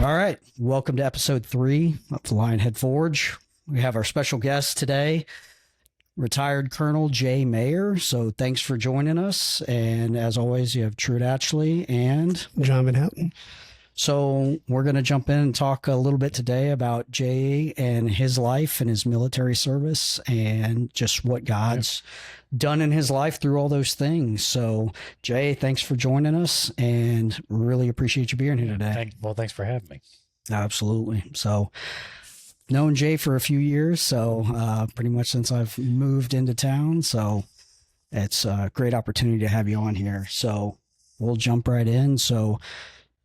All right. Welcome to episode 3 of the Lionhead Forge. We have our special guest today, retired Colonel Jay Maher. So thanks for joining us. And as always, you have Trude Atchley and John Van Houten. So we're going to jump in and talk a little bit today about Jay and his life and his military service and just what God's done in his life through all those things. So Jay, thanks for joining us and really appreciate you being here today. Thanks for having me. Absolutely. So known Jay for a few years. So pretty much since I've moved into town. So it's a great opportunity to have you on here. So we'll jump right in. So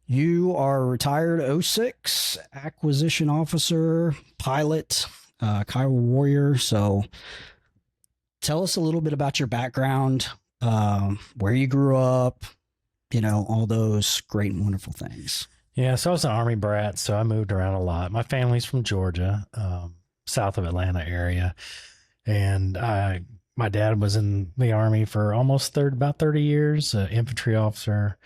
you are a retired 06 acquisition officer, pilot, Kiowa warrior. So tell us a little bit about your background, where you grew up, all those great and wonderful things. Yeah, so I was an Army brat, so I moved around a lot. My family's from Georgia, south of Atlanta area. And my dad was in the Army for about 30 years, infantry officer.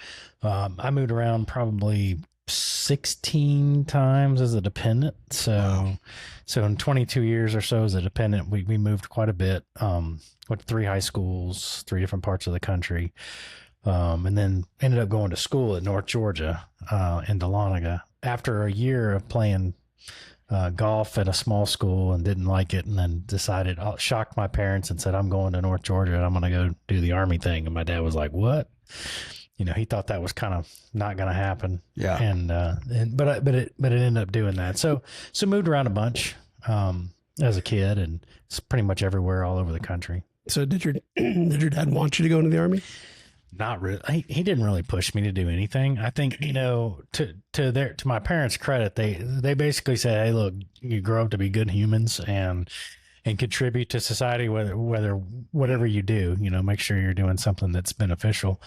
I moved around probably 16 times as a dependent. So in 22 years or so as a dependent, we moved quite a bit. Went to 3 high schools, 3 different parts of the country. And then ended up going to school at North Georgia, in Dahlonega after a year of playing golf at a small school and didn't like it, and then decided, shocked my parents and said, I'm going to North Georgia and I'm going to go do the Army thing. And my dad was like, what? He thought that was kind of not going to happen. Yeah. But it ended up doing that. So moved around a bunch, as a kid, and it's pretty much everywhere all over the country. So did your dad want you to go into the Army? Not really. He didn't really push me to do anything. I think, to my parents' credit, they basically said, hey, look, you grow up to be good humans and contribute to society, whatever you do, make sure you're doing something that's beneficial,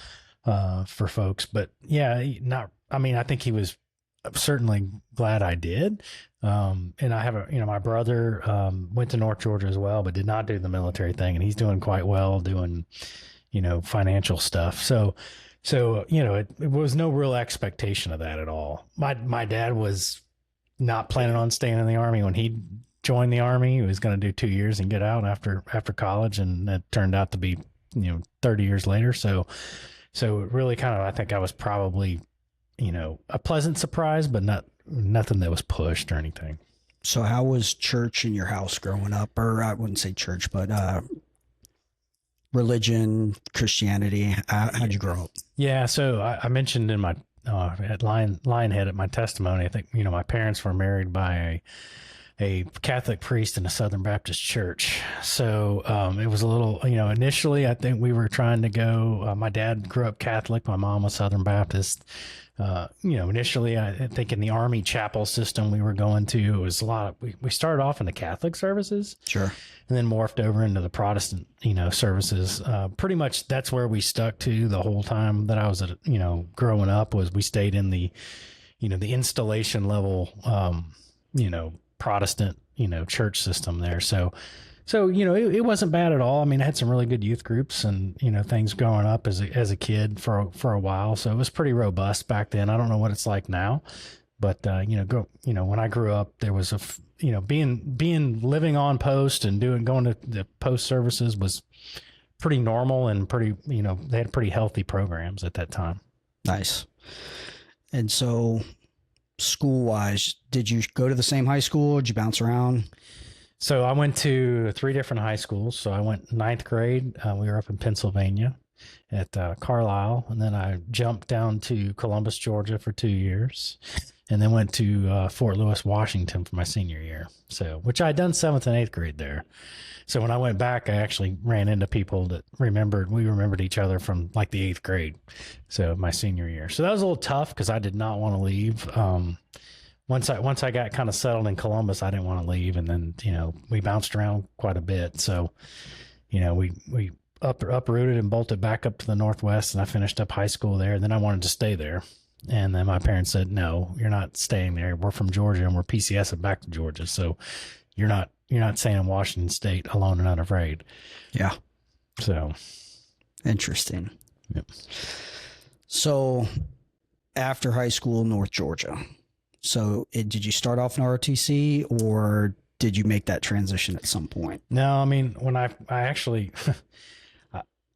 for folks. But yeah, I think he was certainly glad I did. And I have my brother, went to North Georgia as well, but did not do the military thing. And he's doing quite well doing, financial stuff. So, it was no real expectation of that at all. My dad was not planning on staying in the Army when he joined the Army. He was going to do 2 years and get out after college. And it turned out to be, 30 years later. So it really I think I was probably, a pleasant surprise, but nothing that was pushed or anything. So how was church in your house growing up? Or I wouldn't say church, but, religion, Christianity. How'd you grow up? Yeah. So I mentioned in my, at Lionhead at my testimony, I think, my parents were married by a Catholic priest in a Southern Baptist church. So, it was a little, initially I think we were trying to go, my dad grew up Catholic. My mom was Southern Baptist. Initially I think in the Army chapel system we were going to, it was a lot of, we started off in the Catholic services. Sure. And then morphed over into the Protestant, services. Pretty much that's where we stuck to the whole time that I was growing up, was we stayed in the, the installation level, Protestant, church system there. So, it wasn't bad at all. I mean, I had some really good youth groups and, things growing up as a kid for a while. So it was pretty robust back then. I don't know what it's like now, but, when I grew up, there was living on post and going to the post services was pretty normal and pretty, they had pretty healthy programs at that time. Nice. And so school wise, did you go to the same high school? Did you bounce around? So I went to 3 different high schools. So I went 9th grade. We were up in Pennsylvania at Carlisle. And then I jumped down to Columbus, Georgia for 2 years. And then went to Fort Lewis, Washington for my senior year. So, which I had done 7th and 8th grade there. So when I went back, I actually ran into people that we remembered each other from like the 8th grade. So my senior year. So that was a little tough because I did not want to leave. Once I got kind of settled in Columbus, I didn't want to leave. And then, we bounced around quite a bit. So, we uprooted and bolted back up to the Northwest, and I finished up high school there. And then I wanted to stay there. And then my parents said, no, you're not staying there. We're from Georgia and we're PCSing back to Georgia. So you're not staying in Washington State alone and unafraid. Yeah. So interesting. Yep. So after high school, North Georgia, So did you start off in ROTC or did you make that transition at some point? No, I mean, when I actually,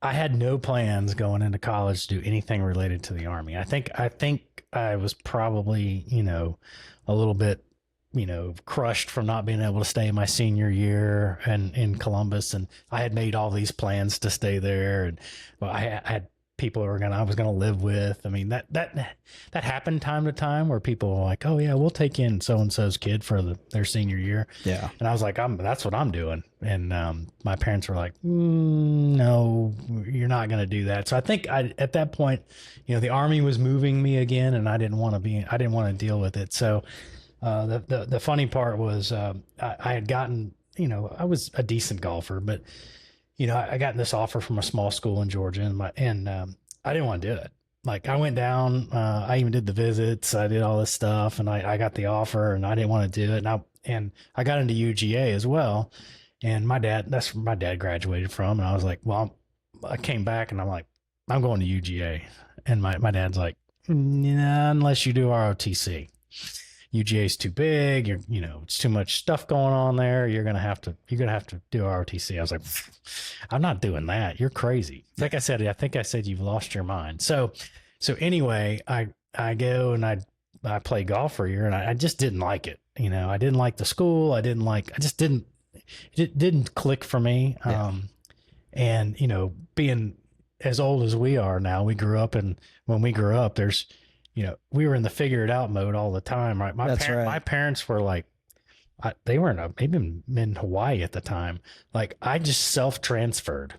I had no plans going into college to do anything related to the Army. I think I was probably, a little bit, crushed from not being able to stay my senior year and in Columbus. And I had made all these plans to stay there. And I had people I was going to live with. I mean, that happened time to time where people were like, oh yeah, we'll take in so-and-so's kid for their senior year. Yeah. And I was like, that's what I'm doing. And my parents were like, no, you're not going to do that. So I think at that point, the Army was moving me again, and I didn't want to deal with it. So the funny part was I had gotten, I was a decent golfer, but I got this offer from a small school in Georgia, and I didn't want to do it. Like, I went down, I even did the visits, I did all this stuff, and I got the offer, and I didn't want to do it. And I got into UGA as well. And that's where my dad graduated from. And I was like, well, I came back and I'm like, I'm going to UGA. And my dad's like, nah, unless you do ROTC. UGA is too big. It's too much stuff going on there. You're going to have to do ROTC. I was like, I'm not doing that. You're crazy. Like I said, I think I said, you've lost your mind. So anyway, I go and I play golf for a year, and I just didn't like it. I didn't like the school. It didn't click for me. Yeah. And being as old as we are now, we grew up, and when we grew up, there's, we were in the figure it out mode all the time, right? My parents were like, they were maybe in Hawaii at the time. Like, I just self-transferred,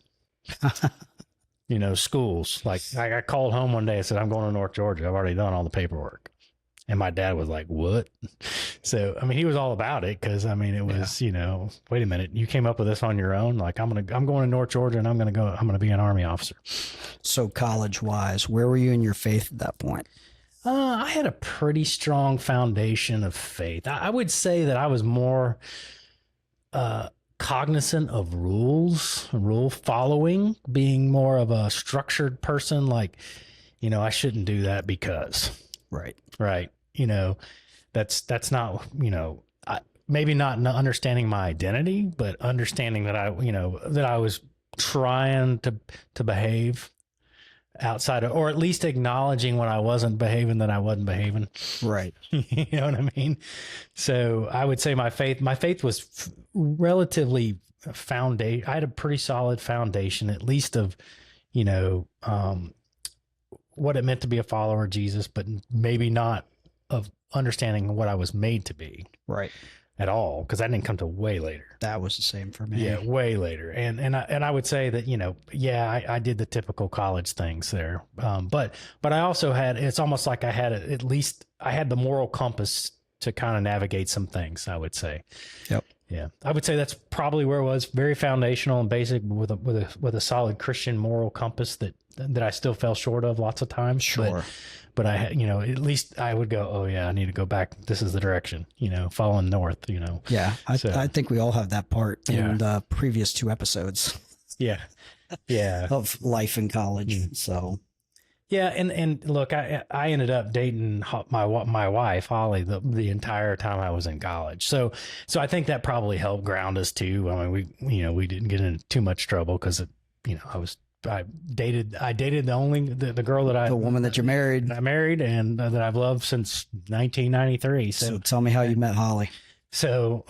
schools. Like, I called home one day and said, I'm going to North Georgia. I've already done all the paperwork. And my dad was like, what? So, I mean, he was all about it. Cause I mean, it was, wait a minute, you came up with this on your own. Like, I'm going to North Georgia, and I'm going to be an Army officer. So college wise, where were you in your faith at that point? I had a pretty strong foundation of faith. I would say that I was more cognizant of rule following, being more of a structured person. Like, I shouldn't do that because. Right. That's not, maybe not understanding my identity, but understanding that I was trying to behave outside of, or at least acknowledging when I wasn't behaving, that I wasn't behaving. Right. You know what I mean? So I would say my faith was relatively I had a pretty solid foundation, at least of, what it meant to be a follower of Jesus, but maybe not of understanding what I was made to be. Right. At all, because I didn't come to way later. That was the same for me. Yeah, way later. And I would say that, I did the typical college things there. But I also had, it's almost like I had I had the moral compass to kind of navigate some things, I would say. Yep. Yeah. I would say that's probably where it was, very foundational and basic, with a solid Christian moral compass that I still fell short of lots of times. Sure. But I, at least I would go, oh yeah, I need to go back. This is the direction, following north, Yeah. I think we all have that part in the previous 2 episodes. Yeah. Yeah. Of life in college. So. Yeah. And look, I ended up dating my wife, Holly, the entire time I was in college. So I think that probably helped ground us too. I mean, we didn't get into too much trouble because, I dated the girl that the woman that you married. I married and that I've loved since 1993. So tell me how you met Holly. So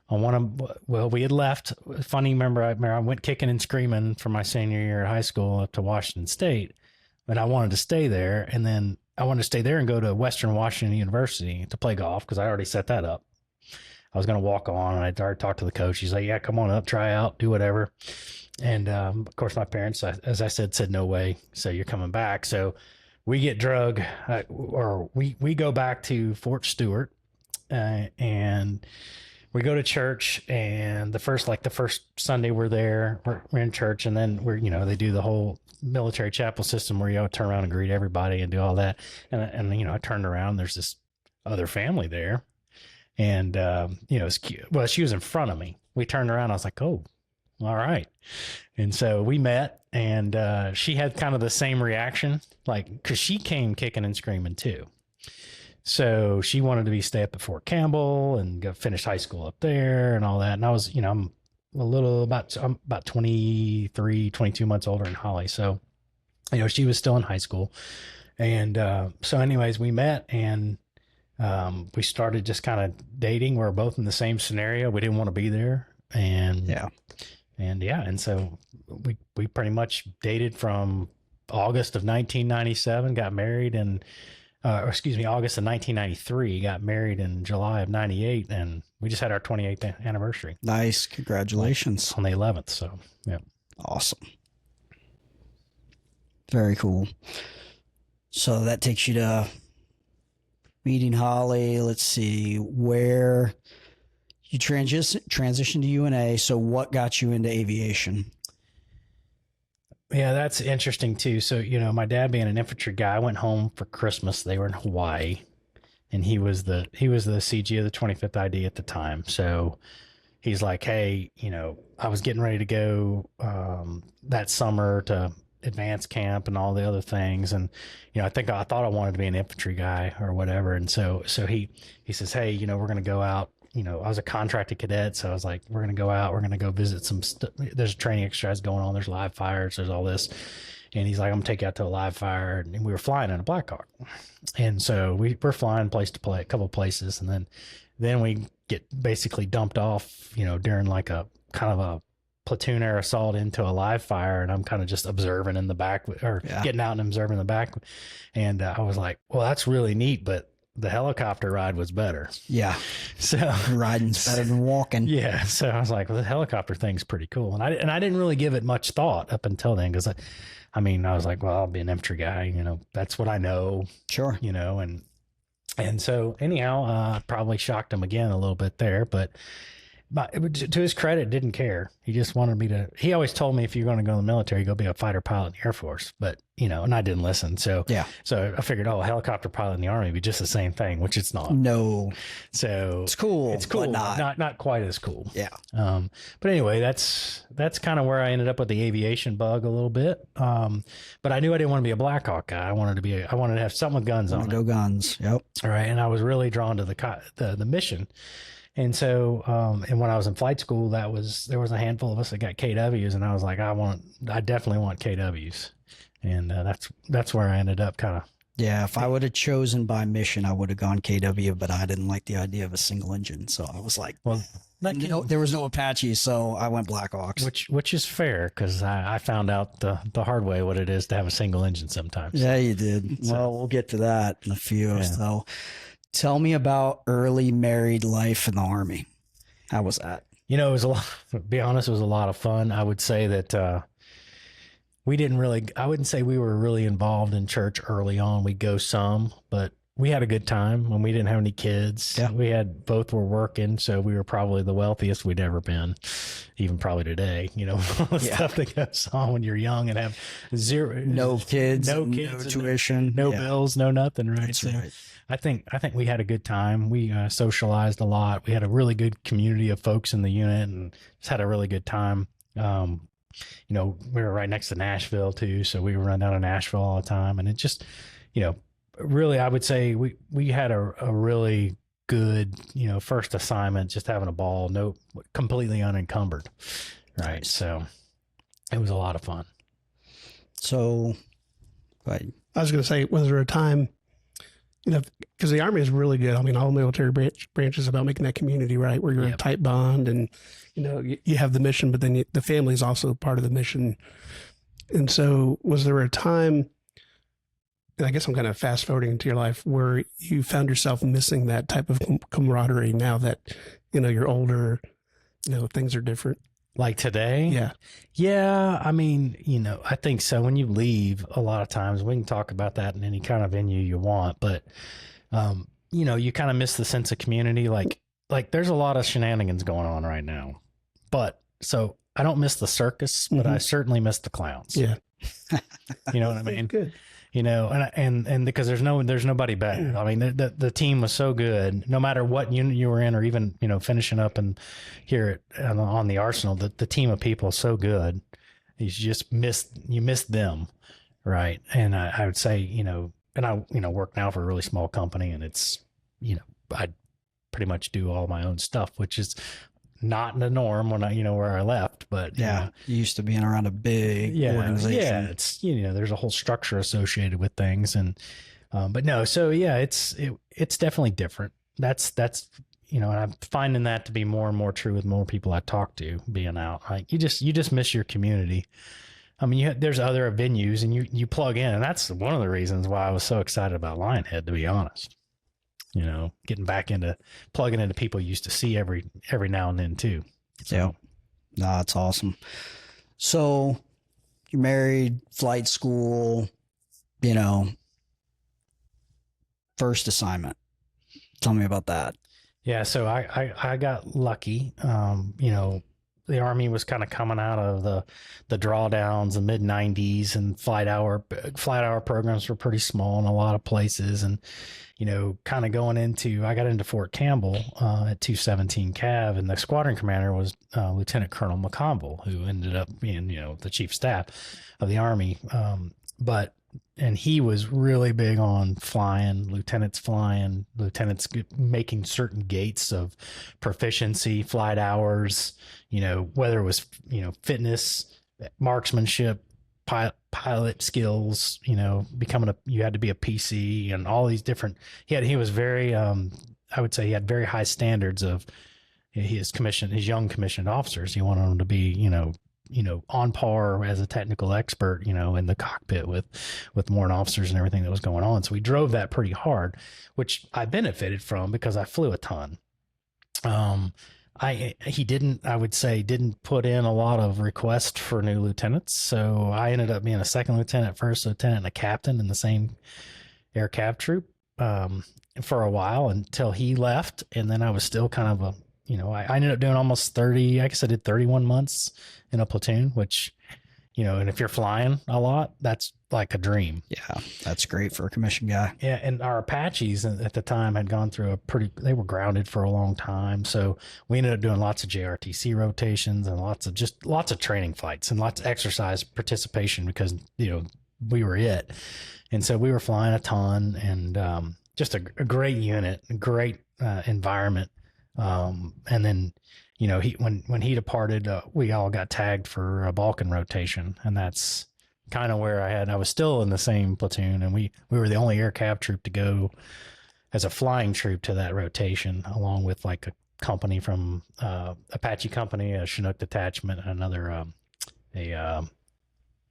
we had left. Funny, remember I went kicking and screaming for my senior year at high school up to Washington State, but I wanted to stay there. And then I wanted to stay there and go to Western Washington University to play golf, because I already set that up. I was going to walk on, and I already talked to the coach. He's like, yeah, come on up, try out, do whatever. And, of course, my parents, as I said no way. So you're coming back. So we get drug, or we go back to Fort Stewart, and we go to church. And the first Sunday we're there, we're in church, and then they do the whole military chapel system where you turn around and greet everybody and do all that. And I turned around, there's this other family there. And, it's cute. Well, she was in front of me. We turned around. I was like, oh, all right. And so we met, and she had kind of the same reaction, like, because she came kicking and screaming too. So she wanted to stay up at Fort Campbell and go finish high school up there and all that. And I was, I'm I'm about 23, 22 months older than Holly. So, she was still in high school. And so anyways, we met and we started just kind of dating. We were both in the same scenario. We didn't want to be there. And and so we pretty much dated from August of 1997, got married in August of 1993, got married in July of 98, and we just had our 28th anniversary. Nice. Congratulations. On the 11th. So, yeah. Awesome. Very cool. So that takes you to meeting Holly. Let's see where you transitioned to UNA. So what got you into aviation? Yeah, that's interesting too. So, my dad being an infantry guy, I went home for Christmas. They were in Hawaii, and he was the CG of the 25th ID at the time. So he's like, hey, I was getting ready to go that summer to advanced camp and all the other things. And, I thought I wanted to be an infantry guy or whatever. And so he says, hey, we're going to go out. I was a contracted cadet. So I was like, we're going to go out. We're going to go visit some there's training exercise going on. There's live fires. There's all this. And he's like, I'm going to take you out to a live fire. And we were flying in a Black Hawk. And so we're flying place to play, a couple of places. And then we get basically dumped off, during like a kind of a platoon air assault into a live fire. And I'm kind of just observing in the back getting out and observing in the back. And I was like, well, that's really neat, but the helicopter ride was better. Yeah. So riding's better than walking. Yeah. So I was like, well, the helicopter thing's pretty cool. And I didn't really give it much thought up until then. Cause I was like, well, I'll be an infantry guy, that's what I know. Sure. And so anyhow, I probably shocked him again a little bit there, but to his credit, didn't care. He just wanted me to, he always told me, if you're going to go in the military, go be a fighter pilot in the Air Force. But, and I didn't listen. So, so I figured, a helicopter pilot in the Army would be just the same thing, which it's not. No. So it's cool. It's cool. But not quite as cool. Yeah. But anyway, that's kind of where I ended up with the aviation bug a little bit. But I knew I didn't want to be a Black Hawk guy. I wanted to have something with guns on it. Go guns. Yep. All right. And I was really drawn to the mission. And so, and when I was in flight school, there was a handful of us that got KWs, and I was like, I definitely want KWs. And that's where I ended up kind of. Yeah. If I would have chosen by mission, I would have gone KW, but I didn't like the idea of a single engine. So I was like, well, there was no Apache. So I went Blackhawks, which is fair. Cause I found out the hard way what it is to have a single engine sometimes. Yeah, you did. So, well, we'll get to that in a few. Yeah. So tell me about early married life in the Army. How was that? It was a lot, to be honest, it was a lot of fun. I would say that I wouldn't say we were really involved in church early on. We'd go some, but we had a good time when we didn't have any kids. Yeah. Both were working. So we were probably the wealthiest we'd ever been, even probably today, stuff that goes on when you're young and have no kids, no tuition, no bills, no nothing. Right. That's right. I think we had a good time. We socialized a lot. We had a really good community of folks in the unit and just had a really good time. We were right next to Nashville too. So we would run down to Nashville all the time. And it just, really, I would say we had a really good, first assignment, just having a ball, completely unencumbered. Right. So it was a lot of fun. So, go ahead. I was going to say, was there a time, because the Army is really good. I mean, all military branches about making that community, right, where you're in a tight bond and, you have the mission, but then the family is also part of the mission. And so was there a time, and I guess I'm kind of fast forwarding into your life, where you found yourself missing that type of camaraderie now that, you're older, things are different? Like today? Yeah. Yeah. I mean, I think so. When you leave, a lot of times we can talk about that in any kind of venue you want, but, you kind of miss the sense of community. Like there's a lot of shenanigans going on right now, but so I don't miss the circus, but I certainly miss the clowns. Yeah. You know what I mean? Good. And because there's nobody better. I mean, the team was so good, no matter what unit you were in, or even, finishing up and here on the Arsenal, the team of people is so good. You just miss them. Right. And I would say, and I, work now for a really small company, and it's, I pretty much do all my own stuff, which is not the norm when I, where I left, but you used to being around a big organization. Yeah. It's, there's a whole structure associated with things. And, but no, so yeah, it's definitely different. That's, and I'm finding that to be more and more true with more people I talk to being out. Like you just miss your community. I mean, there's other venues and you plug in, and that's one of the reasons why I was so excited about Lionhead, to be honest. Getting back into plugging into people you used to see every now and then too. So. Yeah. No, that's awesome. So you're married, flight school, first assignment. Tell me about that. Yeah. So I got lucky. The Army was kind of coming out of the drawdowns, the mid 90s, and flight hour programs were pretty small in a lot of places. And, kind of going into, I got into Fort Campbell at 217 Cav, and the squadron commander was Lieutenant Colonel McConville, who ended up being, the chief of staff of the Army. And he was really big on flying, lieutenants making certain gates of proficiency, flight hours, whether it was, fitness, marksmanship, pilot skills, you had to be a PC and all these different, he was very, I would say he had very high standards of his young commissioned officers. He wanted them to be, on par as a technical expert, in the cockpit with more officers and everything that was going on. So we drove that pretty hard, which I benefited from because I flew a ton. He didn't put in a lot of requests for new lieutenants. So I ended up being a second lieutenant, first lieutenant, and a captain in the same air cav troop, for a while until he left. And then I was still kind of I ended up doing almost 30, I guess I did 31 months in a platoon, which, and if you're flying a lot, that's like a dream. Yeah, that's great for a commissioned guy. Yeah, and our Apaches at the time had gone through they were grounded for a long time. So we ended up doing lots of JRTC rotations and lots of training flights and lots of exercise participation because, we were it. And so we were flying a ton and just a great unit, a great environment. And then, when he departed, we all got tagged for a Balkan rotation, and that's kind of where I was still in the same platoon, and we were the only air cav troop to go as a flying troop to that rotation, along with like a company from Apache company, a Chinook detachment, and another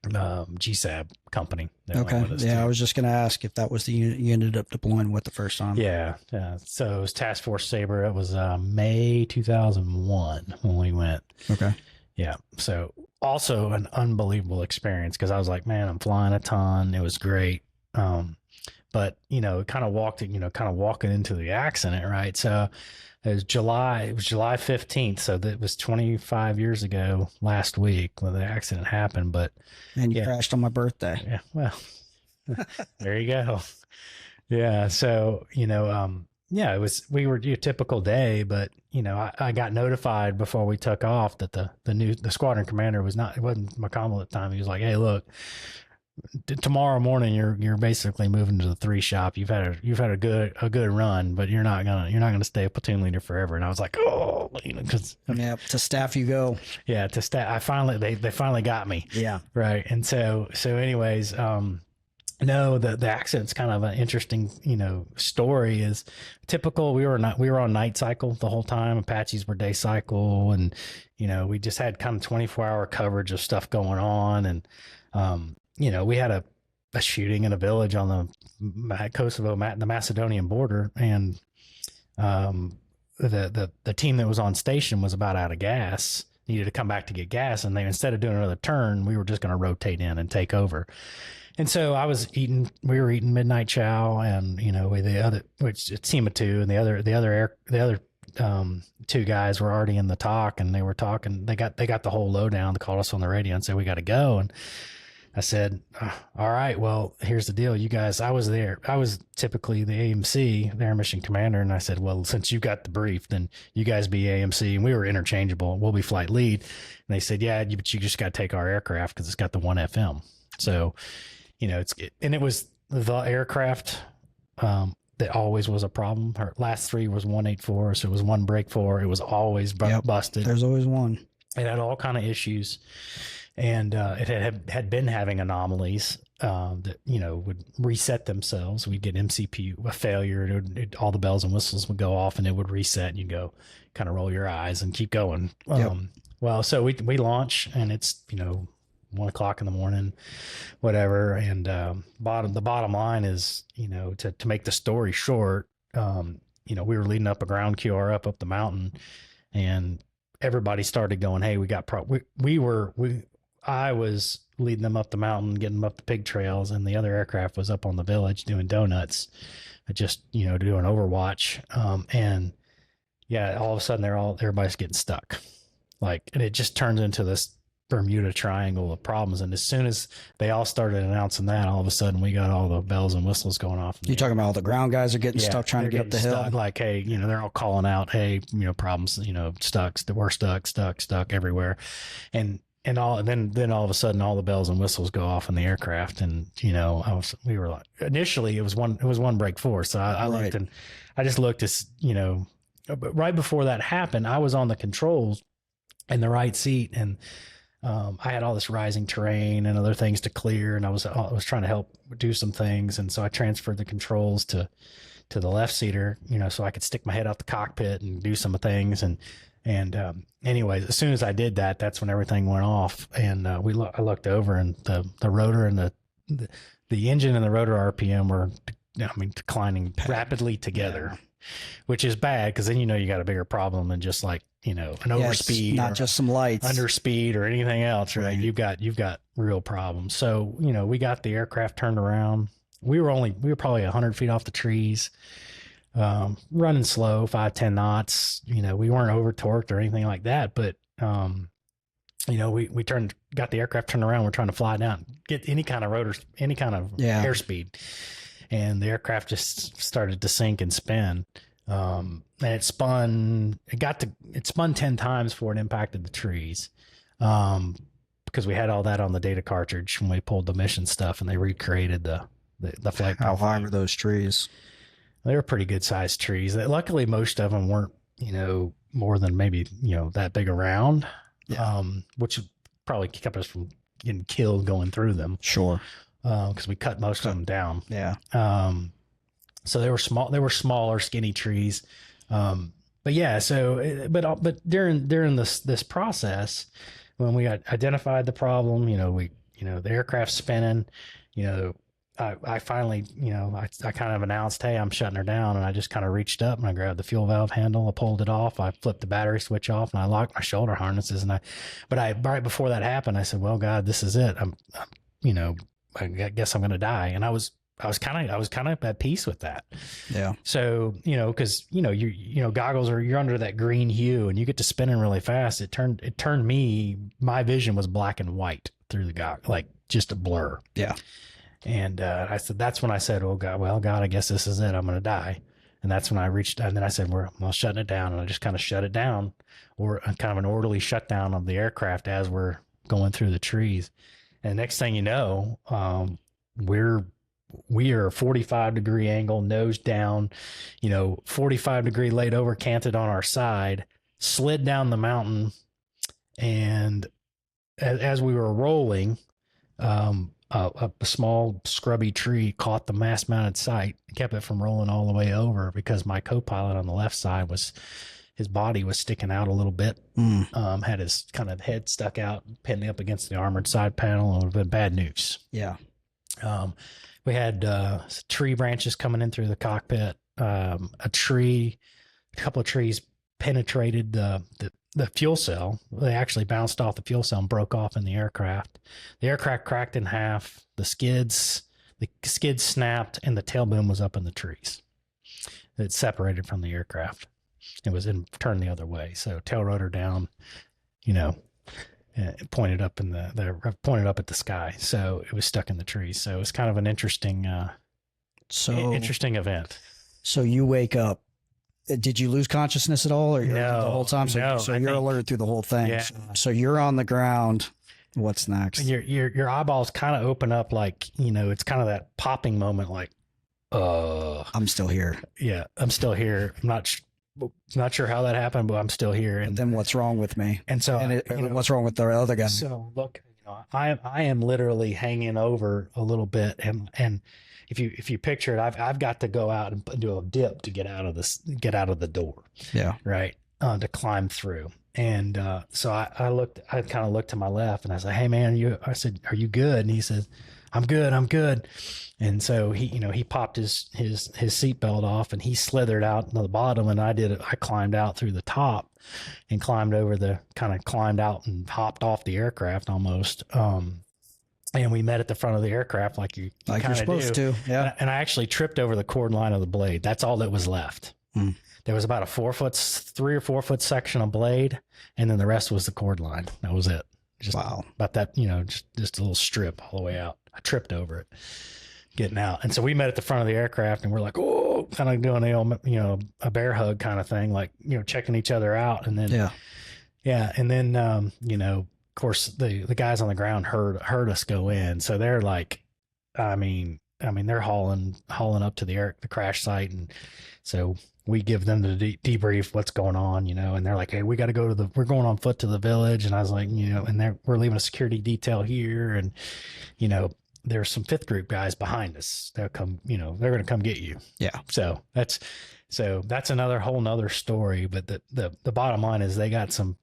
GSAB company. Okay. Yeah, I was just going to ask if that was the unit you ended up deploying with the first time. Yeah. So it was Task Force Sabre. It was May 2001 when we went. Okay. Yeah. So also an unbelievable experience because I was like, man, I'm flying a ton. It was great. But kind of walking into the accident, right? So it was July 15th. So that was 25 years ago last week when the accident happened. And you crashed on my birthday. Yeah. Well, there you go. Yeah. So, we were a typical day, but I got notified before we took off that the squadron commander it wasn't McConnell at the time. He was like, hey, look, tomorrow morning you're basically moving to the 3 shop. You've had a good run, but you're not gonna stay a platoon leader forever. And I was like, oh, because to staff you go. Yeah, to staff. They finally got me. Yeah, right. And so anyways, no, the accident's kind of an interesting story. Is typical. We were on night cycle the whole time. Apaches were day cycle, and we just had kind of 24-hour coverage of stuff going on, and we had a shooting in a village on the Kosovo, the Macedonian border, and the team that was on station was about out of gas, needed to come back to get gas, and instead of doing another turn, we were just going to rotate in and take over. And so we were eating midnight chow, and which it's team of 2, and the other 2 guys were already in the talk, and they were talking. They got the whole lowdown. They called us on the radio and said, we got to go. And I said, all right, well, here's the deal. You guys, I was there. I was typically the AMC, the Air Mission Commander. And I said, well, since you got the brief, then you guys be AMC. And we were interchangeable. We'll be flight lead. And they said, yeah, but you just got to take our aircraft because it's got the 1 FM. So, it was the aircraft, that always was a problem. Her last three was 184, so it was one break four. It was always busted. There's always one. It had all kind of issues, and it had been having anomalies that would reset themselves. We'd get MCP a failure, all the bells and whistles would go off, and it would reset. And you go kind of roll your eyes and keep going. Well, so we launch, and it's 1:00 in the morning, whatever. And the bottom line is, to make the story short, we were leading up a ground QR up the mountain, and everybody started going, "Hey, we got I was leading them up the mountain, getting them up the pig trails, and the other aircraft was up on the village doing donuts, just doing Overwatch." And yeah, all of a sudden everybody's getting stuck, and it just turns into this Bermuda Triangle of problems. And as soon as they all started announcing that, all of a sudden we got all the bells and whistles going off. You're talking about all the ground guys are getting stuck trying to get up the hill. Hey, they're all calling out, hey, problems, stuck. We're stuck everywhere. And then all of a sudden all the bells and whistles go off in the aircraft. And, we were like, initially it was one break four. So I looked, and I just looked as, but right before that happened, I was on the controls in the right seat, and I had all this rising terrain and other things to clear, and I was trying to help do some things, and so I transferred the controls to the left seater, so I could stick my head out the cockpit and do some things. And anyways, as soon as I did that, that's when everything went off, and I looked over, and the rotor and the engine and the rotor RPM were declining rapidly together, which is bad, because then you got a bigger problem than just an overspeed, not just some lights, underspeed, or anything else, right? You've got real problems. So we got the aircraft turned around. We were probably 100 feet off the trees, running slow, 5-10 knots. We weren't over torqued or anything like that, but we got the aircraft turned around. We're trying to fly down, get any kind of rotors, any kind of airspeed, and the aircraft just started to sink and spin. And it spun 10 times before it impacted the trees. Because we had all that on the data cartridge when we pulled the mission stuff, and they recreated the flight. How high were those trees? They were pretty good sized trees. Luckily, most of them weren't, more than maybe, that big around, which probably kept us from getting killed going through them. Sure. Because we cut most of them down. Yeah. So they were small. They were smaller, skinny trees. But during this process, when we identified the problem, the aircraft's spinning, I finally, I kind of announced, hey, I'm shutting her down. And I just kind of reached up and I grabbed the fuel valve handle. I pulled it off. I flipped the battery switch off, and I locked my shoulder harnesses. Right before that happened, I said, well, God, this is it. I guess I'm going to die. And I was kind of at peace with that. Yeah. So, cause goggles you're under that green hue, and you get to spinning really fast. It turned my vision was black and white through the goggle, like just a blur. Yeah. And, I said, that's when I said, oh God, I guess this is it. I'm going to die. And that's when I reached, and then I said, we're shutting it down. And I just kind of shut it down, or kind of an orderly shutdown of the aircraft as we're going through the trees. And next thing you know, we are 45-degree angle, nose down, 45-degree laid over, canted on our side, slid down the mountain. And as we were rolling, a small scrubby tree caught the mast mounted sight, kept it from rolling all the way over, because my co-pilot on the left side his body was sticking out a little bit, had his kind of head stuck out, pinned up against the armored side panel, and it would have been bad news. Yeah. We had tree branches coming in through the cockpit. A couple of trees penetrated the fuel cell. They actually bounced off the fuel cell and broke off in the aircraft. The aircraft cracked in half. The skids snapped, and the tail boom was up in the trees. It separated from the aircraft. It was turned the other way. So tail rotor down, it pointed up pointed up at the sky. So it was stuck in the trees. So it was kind of an interesting event. So you wake up. Did you lose consciousness at all, or no, the whole time? So you're alerted through the whole thing. Yeah. So you're on the ground, What's next? Your eyeballs kind of open up, like, you know, it's kind of that popping moment, like, I'm still here. yeah, I'm still here. I'm not sure how that happened, but I'm still here. And then what's wrong with me? And so, what's wrong with the other guy? So look, you know, I am literally hanging over a little bit, and if you picture it, I've got to go out and do a dip to get out of the door. Yeah. Right. To climb through. And so I kind of looked to my left, and I said, "Hey man, I said, are you good?" And he said, I'm good. And so he popped his seatbelt off, and he slithered out to the bottom, and I climbed out through the top and climbed out and hopped off the aircraft almost. And we met at the front of the aircraft like you're supposed to. Yeah. And I actually tripped over the cord line of the blade. That's all that was left. Mm. There was about a 3 or 4 foot section of blade, and then the rest was the cord line. That was it. Just about that, you know, just a little strip all the way out. I tripped over it getting out. And so we met at the front of the aircraft, and we're like, oh, kind of doing the old, you know, a bear hug kind of thing, like, you know, checking each other out. And then, yeah. And then, you know, of course the guys on the ground heard us go in. So they're like, I mean, they're hauling up to the crash site. And so we give them the debrief, what's going on, you know, and they're like, hey, we got to go we're going on foot to the village. And I was like, you know, and we're leaving a security detail here. And, you know, there's some fifth group guys behind us. They'll come, you know, they're going to come get you. Yeah. So that's another whole nother story. But the bottom line is they got some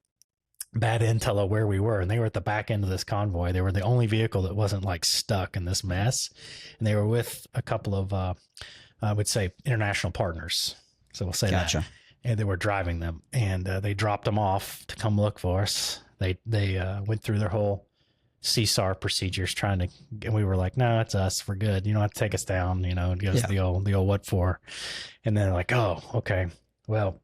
bad intel of where we were, and they were at the back end of this convoy. They were the only vehicle that wasn't like stuck in this mess. And they were with a couple of, I would say, international partners. So we'll say that. And they were driving them, and they dropped them off to come look for us. They went through their whole CSAR procedures and we were like, no, it's us. We're good. You don't have to take us down, you know, and give us the old what for. And then they're like, oh, okay. Well,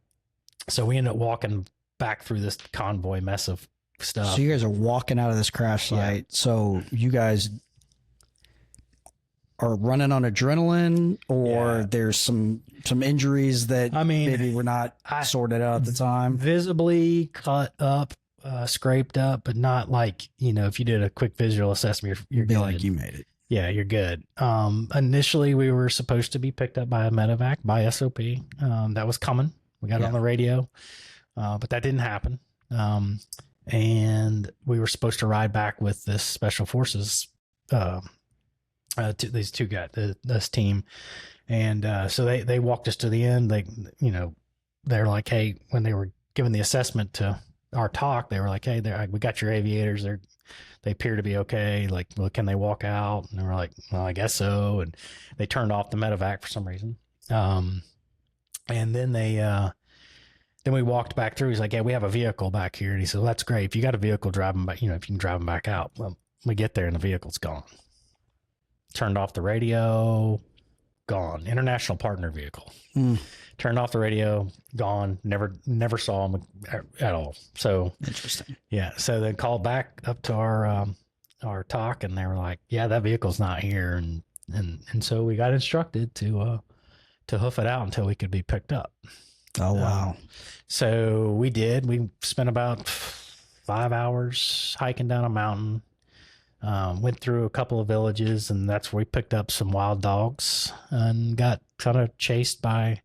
so we ended up walking back through this convoy mess of stuff. So you guys are walking out of this crash site. Yeah. So you guys are running on adrenaline, or there's some injuries that maybe were not sorted out at the time. Visibly cut up, scraped up, but not like, you know, if you did a quick visual assessment, you're good. Like you made it. Yeah, you're good. Initially we were supposed to be picked up by a medevac by SOP. That was coming. We got it on the radio, but that didn't happen. And we were supposed to ride back with this special forces, these two guys, this team. And so they walked us to the end. They're like, hey, when they were giving the assessment to our talk, they were like, hey, we got your aviators. They appear to be okay. Like, well, can they walk out? And they were like, well, I guess so. And they turned off the medevac for some reason. And then then we walked back through. He's like, yeah, we have a vehicle back here. And he said, well, that's great. If you got a vehicle driving back, you know, if you can drive them back out. Well, we get there and the vehicle's gone. Turned off the radio, gone. International partner vehicle. Turned off the radio, gone. Never saw him at all. So interesting. Yeah. So then called back up to our talk, and they were like, yeah, that vehicle's not here. And so we got instructed to hoof it out until we could be picked up. Oh, wow. So we did. We spent about 5 hours hiking down a mountain. Went through a couple of villages, and that's where we picked up some wild dogs and got kind of chased by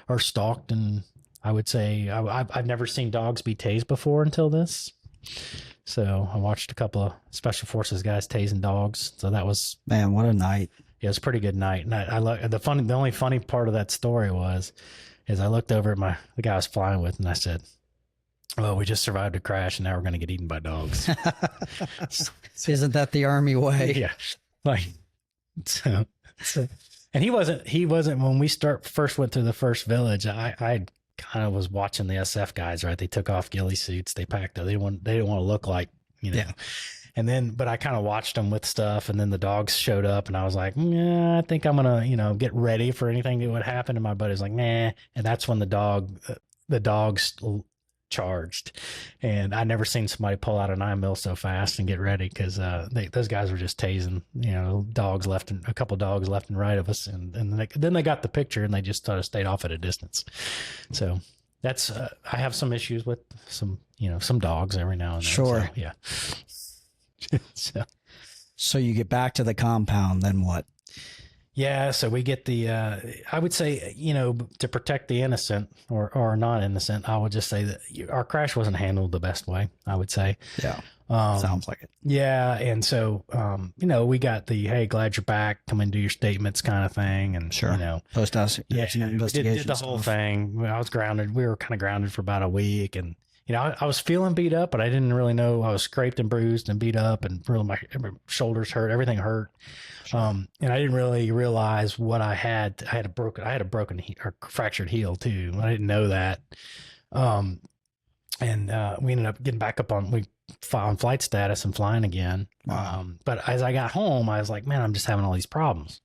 or stalked. And I would say I've never seen dogs be tased before until this. So I watched a couple of special forces guys tasing dogs. So that was, man, what a night. Yeah, it was a pretty good night. And the only funny part of that story is I looked over at the guy I was flying with, and I said, well, we just survived a crash, and now we're going to get eaten by dogs. Isn't that the Army way? Yeah. Like, so, and he wasn't, when we first went through the first village, I kind of was watching the SF guys, right? They took off ghillie suits. They packed up. They didn't want to look like, you know, and then, but I kind of watched them with stuff, and then the dogs showed up, and I was like, yeah, I think I'm going to, you know, get ready for anything that would happen. And my buddy's like, nah. And that's when the dogs charged, and I never seen somebody pull out a 9mm so fast and get ready, because those guys were just tasing, you know, a couple dogs left and right of us, and then they got the picture, and they just sort of stayed off at a distance. So that's I have some issues with some dogs every now and then. Sure. So, yeah. So you get back to the compound, then what? Yeah, so we get the, I would say, to protect the innocent or non-innocent, I would just say that our crash wasn't handled the best way, I would say. Yeah, sounds like it. Yeah, and so, we got the, hey, glad you're back, come and do your statements kind of thing. And, Sure. Post-accident investigation. Did the whole thing. I was grounded. We were kind of grounded for about a week. And, I was feeling beat up, but I didn't really know. I was scraped and bruised and beat up, and really my shoulders hurt. Everything hurt. Sure. And I didn't really realize what I had. I had a broken or fractured heel too. I didn't know that. And we ended up getting back on flight status and flying again. Wow. But as I got home, I was like, man, I'm just having all these problems.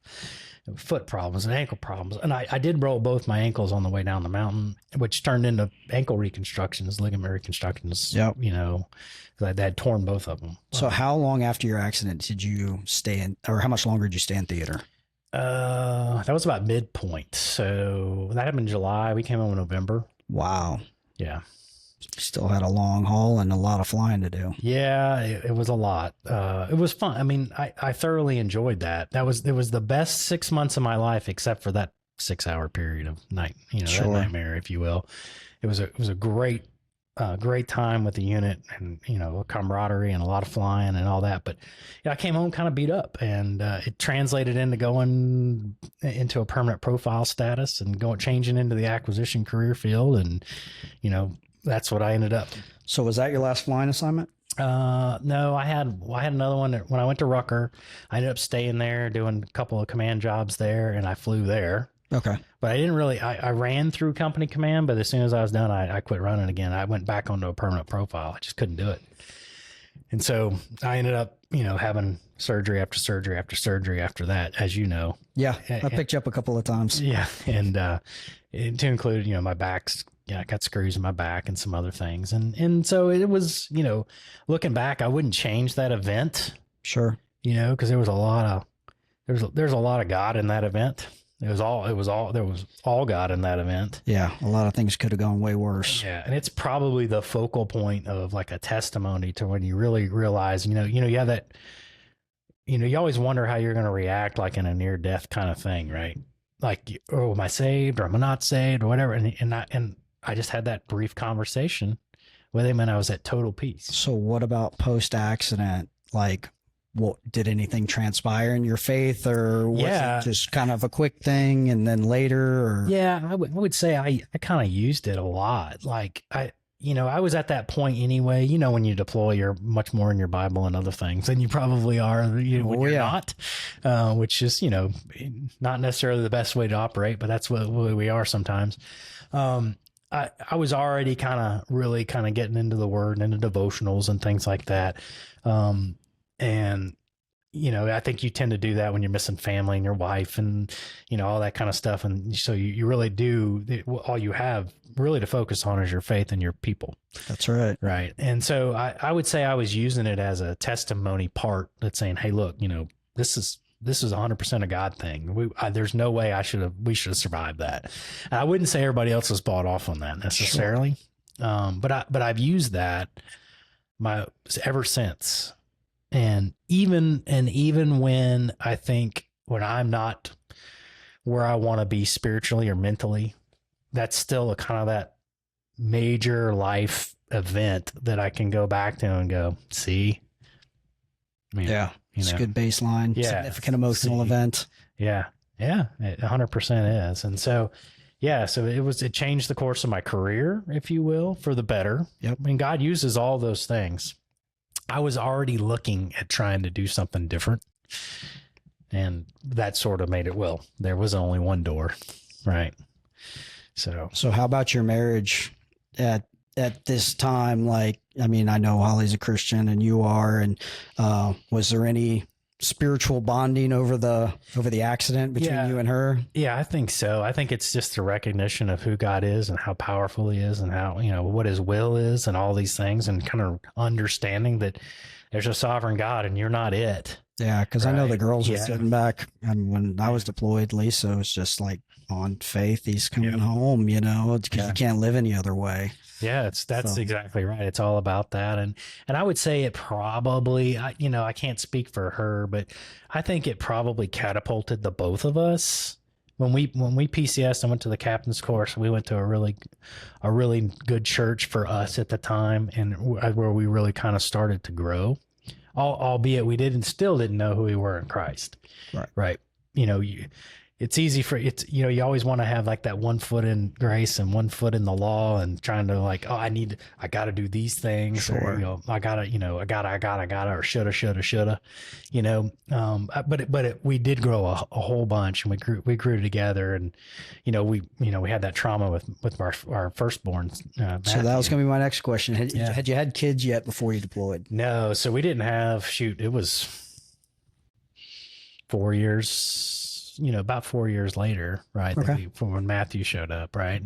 Foot problems and ankle problems. And I did roll both my ankles on the way down the mountain, which turned into ankle reconstructions, ligament reconstructions. Yep. Because I had torn both of them. So how long after your accident did you stay in, or how much longer did you stay in theater? That was about midpoint. So that happened in July. We came home in November. Wow. Yeah. Still had a long haul and a lot of flying to do. Yeah, it was a lot. It was fun. I mean, I thoroughly enjoyed that. It was the best 6 months of my life, except for that 6-hour period of night, Sure. that nightmare, if you will. It was a great time with the unit, and camaraderie and a lot of flying and all that. But I came home kind of beat up, and it translated into going into a permanent profile status and changing into the acquisition career field, and that's what I ended up. So was that your last flying assignment? No, I had another one when I went to Rucker. I ended up staying there, doing a couple of command jobs there, and I flew there. Okay. But I didn't really, I ran through company command, but as soon as I was done, I quit running again. I went back onto a permanent profile. I just couldn't do it. And so I ended up, having surgery after surgery after surgery after that, as you know. Yeah. I picked you up a couple of times. Yeah. And to include, my back's, I got screws in my back and some other things. And so it was, looking back, I wouldn't change that event. Sure. Because there was a lot of God in that event. There was all God in that event. Yeah. A lot of things could have gone way worse. Yeah. And it's probably the focal point of like a testimony to when you really realize, you have that, you always wonder how you're going to react, like in a near death kind of thing, right? Like, oh, am I saved or am I not saved or whatever? And I just had that brief conversation with him, and I was at total peace. So what about post-accident? Like, did anything transpire in your faith, or was it just kind of a quick thing and then later? Or? Yeah, I would say I kind of used it a lot. Like I was at that point anyway, when you deploy, you're much more in your Bible and other things than you probably are when you're not, which is, not necessarily the best way to operate, but that's what we are sometimes. I was already really getting into the word and into devotionals and things like that. And, I think you tend to do that when you're missing family and your wife and, all that kind of stuff. And so you really do, all you have really to focus on is your faith and your people. That's right. Right. And so I would say I was using it as a testimony part that's saying, hey, look, this is 100% a God thing. There's no way we should have survived that. And I wouldn't say everybody else has bought off on that necessarily. Sure. But I've used that ever since. And even when I think when I'm not where I want to be spiritually or mentally, that's still a kind of that major life event that I can go back to and go, see? Yeah. It's a good baseline, significant emotional event. Yeah. Yeah. It 100% is. And so, so it changed the course of my career, if you will, for the better. Yep. I mean, God uses all those things. I was already looking at trying to do something different, and that sort of made it, there was only one door. Right. So how about your marriage at this time? Like, I mean, I know Holly's a Christian and you are, and was there any spiritual bonding over the accident between you and her? Yeah, I think so. I think it's just a recognition of who God is and how powerful he is and how, what his will is and all these things, and kind of understanding that there's a sovereign God and you're not it. Yeah, because I know the Right. girls were Yeah. sitting back, and when I was deployed, Lisa was just like, on faith, he's coming home, because you can't live any other way. Yeah, that's exactly right. It's all about that. And I would say it probably, I can't speak for her, but I think it probably catapulted the both of us. When we PCS and went to the captain's course, we went to a really good church for us at the time, and where we really kind of started to grow. Albeit we still didn't know who we were in Christ. Right. It's easy you always want to have like that 1 foot in grace and 1 foot in the law, and trying to like, oh, I got to do these things. Sure. Or, I gotta, or shoulda, but we did grow a whole bunch, and we grew together, and, we had that trauma with our firstborn. So that was going to be my next question. Had you had kids yet before you deployed? No. So we didn't have, it was 4 years, about 4 years later, right? Okay. When Matthew showed up, right?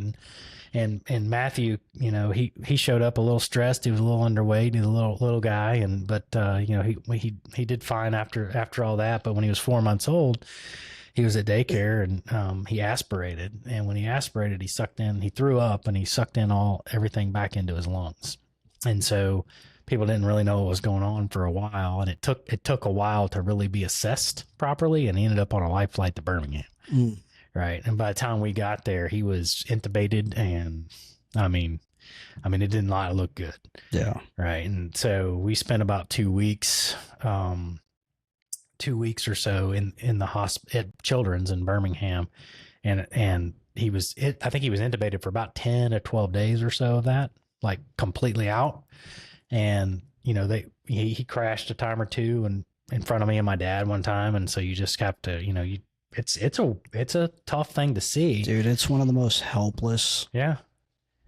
And Matthew, he showed up a little stressed. He was a little underweight. He's a little guy, but he did fine after all that. But when he was 4 months old, he was at daycare, and he aspirated. And when he aspirated, he threw up, and he sucked in everything back into his lungs. And so people didn't really know what was going on for a while, and it took a while to really be assessed properly, and he ended up on a life flight to Birmingham. Right. And by the time we got there, he was intubated, and I mean it did not look good. Yeah. Right. And so we spent about 2 weeks, 2 weeks or so in the hospital at Children's in Birmingham, and I think he was intubated for about 10 to 12 days or so of that, like completely out. And, he crashed a time or two and in front of me and my dad one time. And so you just have to, it's a tough thing to see. Dude, it's one of the most helpless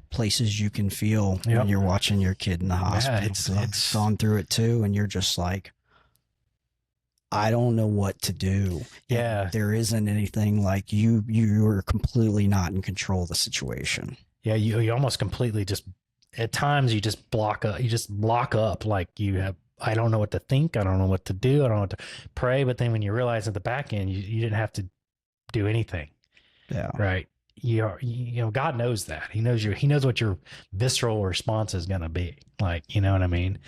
places you can feel when you're watching your kid in the hospital. Yeah, it's gone through it too. And you're just like, I don't know what to do. Yeah. And there isn't anything, like you're completely not in control of the situation. Yeah. You almost completely at times you just block up, like I don't know what to think. I don't know what to do. I don't know what to pray. But then when you realize at the back end, you didn't have to do anything. Yeah. Right. God knows that. He knows what your visceral response is going to be like, you know what I mean?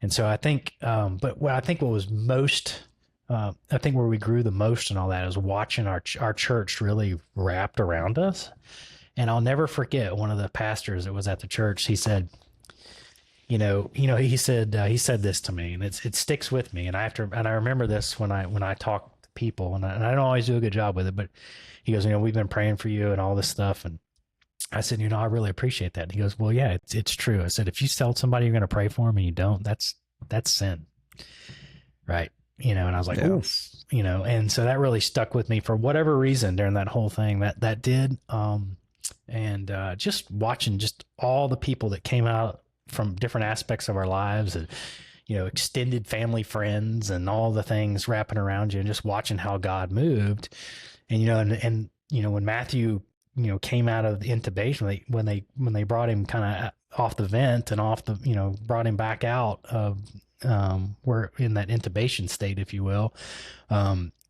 And so I think, but what was most, I think where we grew the most and all that is watching our church really wrapped around us. And I'll never forget one of the pastors that was at the church. He said, he said this to me, and it sticks with me. And I remember this when I talk to people, and I don't always do a good job with it, but he goes, we've been praying for you and all this stuff. And I said, I really appreciate that. And he goes, well, yeah, it's true. I said, if you tell somebody you're going to pray for them and you don't, that's sin. Right. And I was like, oof, and so that really stuck with me for whatever reason during that whole thing that did. And just watching just all the people that came out from different aspects of our lives, and, extended family, friends, and all the things wrapping around you, and just watching how God moved. And, when Matthew, came out of the intubation, when they brought him kind of off the vent and brought him back out of, we're in that intubation state, if you will.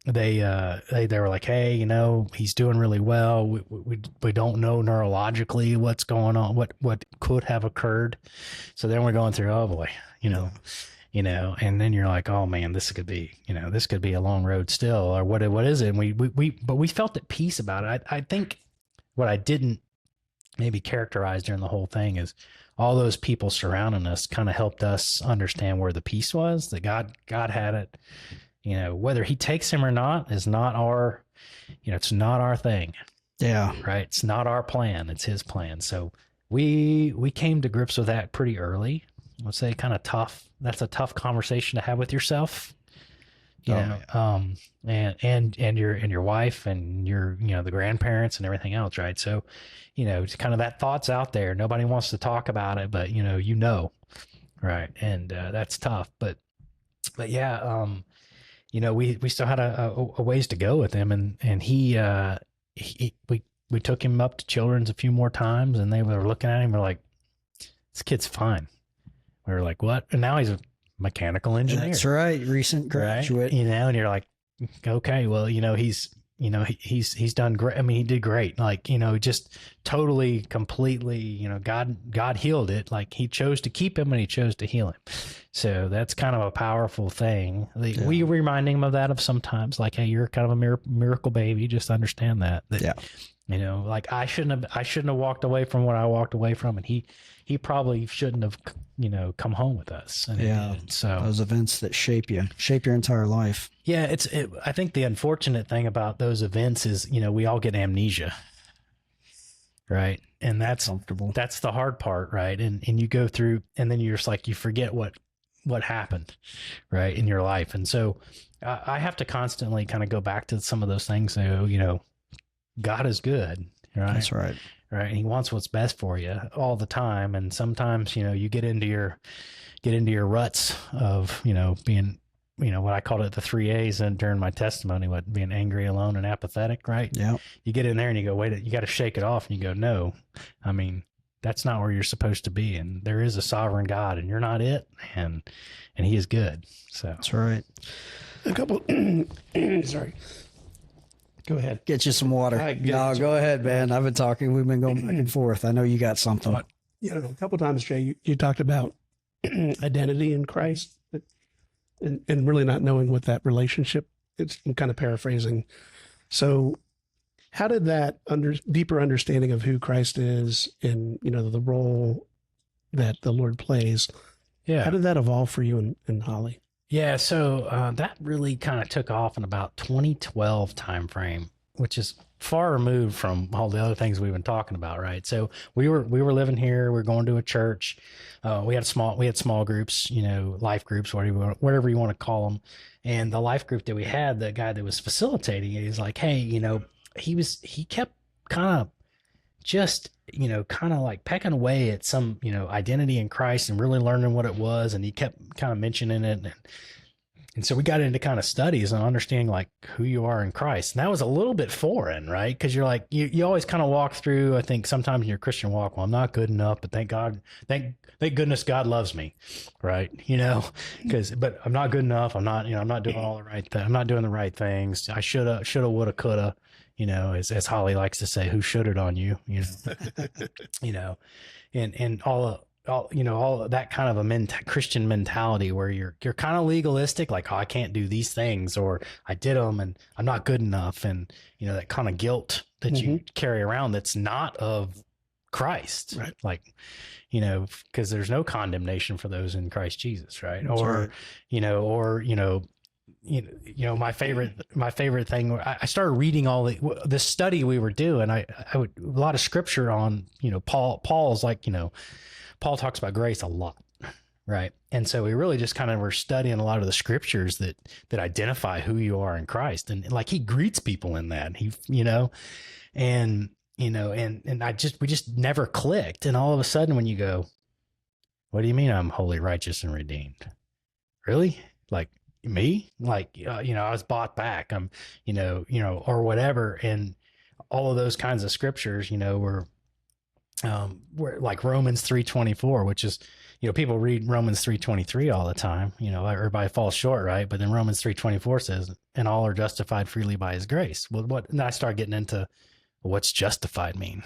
They were like, hey, he's doing really well. We don't know neurologically what's going on, what could have occurred. So then we're going through, oh boy, and then you're like, oh man, this could be a long road still, or what is it? And but we felt at peace about it. I think what I didn't maybe characterize during the whole thing is all those people surrounding us kind of helped us understand where the peace was, that God had it. Whether he takes him or not is not our, it's not our thing. Yeah. Right. It's not our plan. It's his plan. So we came to grips with that pretty early. Let's say kind of tough. That's a tough conversation to have with yourself. And your wife and your, the grandparents and everything else. Right. So, it's kind of that thought's out there. Nobody wants to talk about it, but right. And, that's tough, but yeah, we still had a ways to go with him, and we took him up to Children's a few more times, and they were looking at him, we're like, this kid's fine. We were like, what? And now he's mechanical engineer. That's right. Recent graduate. Right? You know, and you're like, okay, well, you know, he's done great. I mean, he did great. Like, you know, just totally, completely, you know, God healed it. Like he chose to keep him and he chose to heal him. So that's kind of a powerful thing. We reminding him of that of sometimes, like, hey, you're kind of a miracle baby. Just understand that. Yeah. You know, like I shouldn't have walked away from what I walked away from, and he probably shouldn't have, you know, come home with us. And yeah. So those events that shape your entire life. Yeah. I think the unfortunate thing about those events is, you know, we all get amnesia, right? And that's Comfortable. That's the hard part. Right. And you go through, and then you're just like, you forget what happened, right, in your life. And so I have to constantly kind of go back to some of those things. So, you know, God is good, right? That's right. Right. And he wants what's best for you all the time. And sometimes, you know, you get into your ruts of, you know, being, you know, what I called it the 3 A's and during my testimony, what being angry, alone, and apathetic, right? Yeah. You get in there and you go, wait, you got to shake it off. And you go, no, I mean, that's not where you're supposed to be. And there is a sovereign God and you're not it. And he is good. So That's right. A couple, sorry. Go ahead. Get you some water. No, go ahead, man. I've been talking. We've been going back and forth. I know you got something. You know, a couple times, Jay, you talked about identity in Christ and really not knowing what that relationship, I'm kind of paraphrasing. So how did that deeper understanding of who Christ is and, you know, the role that the Lord plays, how did that evolve for you and Holly? Yeah, so that really kind of took off in about 2012 timeframe, which is far removed from all the other things we've been talking about, right? So we were living here, we were going to a church. We had small groups, you know, life groups, whatever you want to call them. And the life group that we had, the guy that was facilitating it, he's like, hey, you know, he kept kind of just, you know, kind of like pecking away at some, you know, identity in Christ and really learning what it was. And he kept kind of mentioning it. And so we got into kind of studies and understanding like who you are in Christ. And that was a little bit foreign, right? Because you're like, you always kind of walk through, I think sometimes in your Christian walk, well, I'm not good enough, but thank goodness God loves me, right? You know, but I'm not good enough. I'm not doing all the right things. I'm not doing the right things. I shoulda, woulda, coulda. You know, as Holly likes to say, who should it on you, you know, you know, and all, you know, all of that kind of a Christian mentality where you're kind of legalistic, like, oh, I can't do these things, or I did them and I'm not good enough. And, you know, that kind of guilt that you carry around that's not of Christ, right? Like, you know, because there's no condemnation for those in Christ Jesus, right? That's right. You know, my favorite thing, I started reading all the study we were doing. I would, a lot of scripture on, you know, Paul's like, you know, Paul talks about grace a lot. Right. And so we really just kind of were studying a lot of the scriptures that identify who you are in Christ. And like, he greets people in that, you know, and, you know, and we just never clicked. And all of a sudden when you go, what do you mean I'm holy, righteous, and redeemed? Really? Like, me, like, you know, I was bought back, you know, or whatever. And all of those kinds of scriptures, you know, were like Romans 3:24, which is, you know, people read Romans 3:23 all the time, you know, everybody falls short, right? But then Romans 3:24 says, and all are justified freely by his grace. Well, and I started getting into what's justified mean,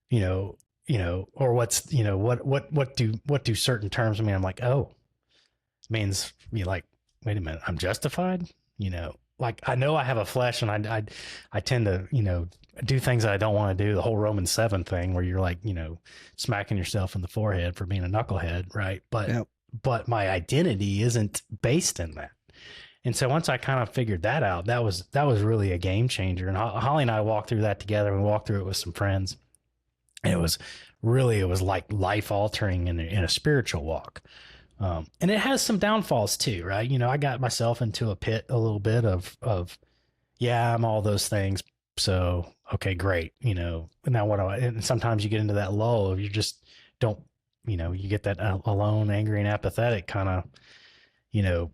you know, or what's, you know, what do certain terms mean? I'm like, oh, it means you like, wait a minute, I'm justified, you know, like I know I have a flesh and I tend to, you know, do things that I don't want to do. The whole Romans 7 thing where you're like, you know, smacking yourself in the forehead for being a knucklehead. Right. But my identity isn't based in that. And so once I kind of figured that out, that was really a game changer. And Holly and I walked through that together. We walked through it with some friends. And it was like life altering in a spiritual walk. And it has some downfalls too, right? You know, I got myself into a pit a little bit of, yeah, I'm all those things. So, okay, great. You know, now and sometimes you get into that lull of you just don't, you know, you get that alone, angry, and apathetic kind of, you know,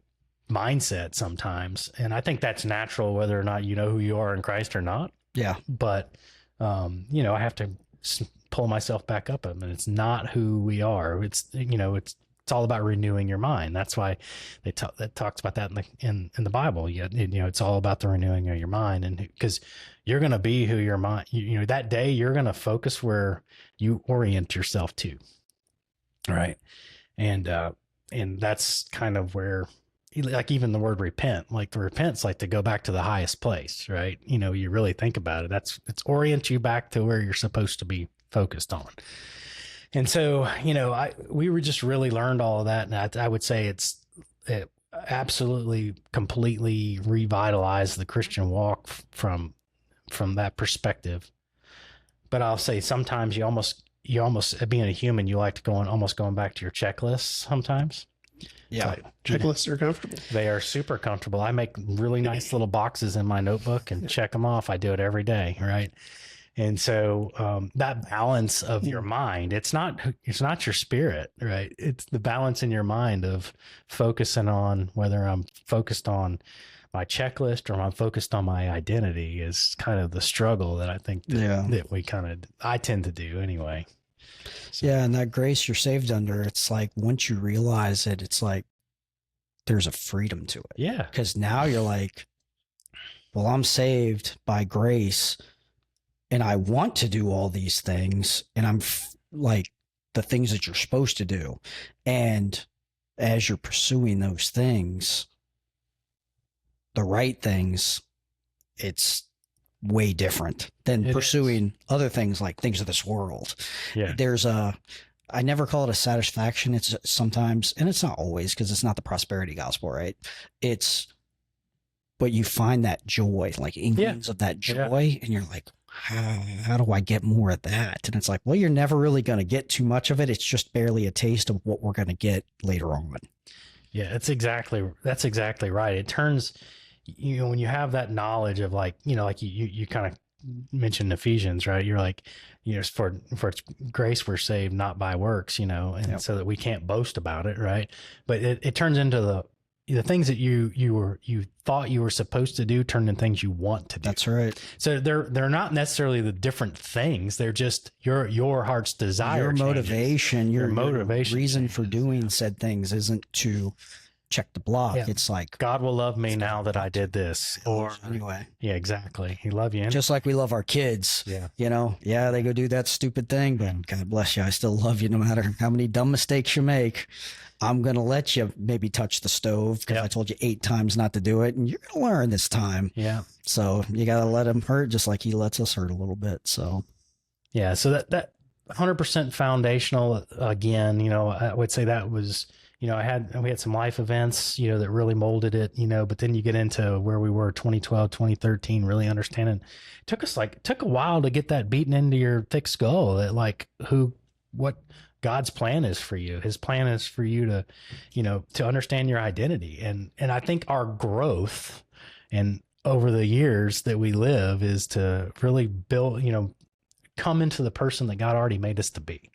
mindset sometimes. And I think that's natural, whether or not you know who you are in Christ or not. Yeah. But, you know, I have to pull myself back up. I mean, it's not who we are. It's, you know, it's it's all about renewing your mind. That's why that talks about that in the Bible. It's all about the renewing of your mind, and because you're going to be who your mind, that day you're going to focus where you orient yourself to. Right. And that's kind of where, like, even the word repent, like the repent's like to go back to the highest place, right? You really think about it. It's orient you back to where you're supposed to be focused on. And so, we were just really learned all of that. And I would say it absolutely completely revitalized the Christian walk from that perspective. But I'll say sometimes you almost being a human, you like to almost going back to your checklists sometimes. Yeah. Checklists are comfortable. They are super comfortable. I make really nice little boxes in my notebook and check them off. I do it every day. Right. And so that balance of your mind, it's not your spirit, right? It's the balance in your mind of focusing on whether I'm focused on my checklist or I'm focused on my identity is kind of the struggle that I think that I tend to do anyway. So. Yeah. And that grace you're saved under, it's like, once you realize it, it's like, there's a freedom to it. Yeah. Because now you're like, well, I'm saved by grace and I want to do all these things, and I'm like the things that you're supposed to do. And as you're pursuing those things, the right things, it's way different than pursuing other things, like things of this world. Yeah. I never call it a satisfaction. It's sometimes, and it's not always, because it's not the prosperity gospel, right? But you find that joy, like inklings of that joy, and you're like, how do I get more of that? And it's like, well, you're never really going to get too much of it. It's just barely a taste of what we're going to get later on. Yeah, that's exactly right. It turns, when you have that knowledge of like you kind of mentioned Ephesians, right? You're like, for grace we're saved not by works, and so that we can't boast about it, right? But it turns into the things that you thought you were supposed to do turned into things you want to do. That's right. So they're not necessarily the different things. They're just your heart's desire. Your motivation, your motivation, reason for doing said things isn't to check the block. Yeah. It's like, God will love me now that I did this. Or anyway. Yeah, exactly. He love you. Just like we love our kids. Yeah. They go do that stupid thing, but God bless you. I still love you no matter how many dumb mistakes you make. I'm going to let you maybe touch the stove because I told you 8 times not to do it, and you're going to learn this time. Yeah. So you got to let him hurt just like he lets us hurt a little bit. So. Yeah. So that 100% foundational, again, I would say that was, we had some life events, that really molded it, but then you get into where we were 2012, 2013, really understanding. It took a while to get that beaten into your thick skull that what God's plan is for you. His plan is for you to, to understand your identity. And I think our growth and over the years that we live is to really build, come into the person that God already made us to be.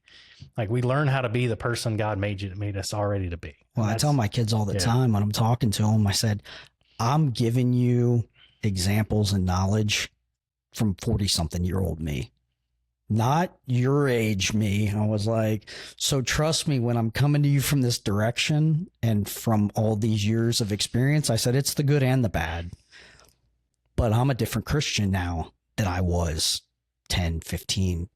Like, we learn how to be the person God made us already to be. Well, I tell my kids all the time when I'm talking to them, I said, I'm giving you examples and knowledge from 40-something-year-old me, not your age me. I was like, so trust me, when I'm coming to you from this direction and from all these years of experience, I said, it's the good and the bad. But I'm a different Christian now than I was 10, 15,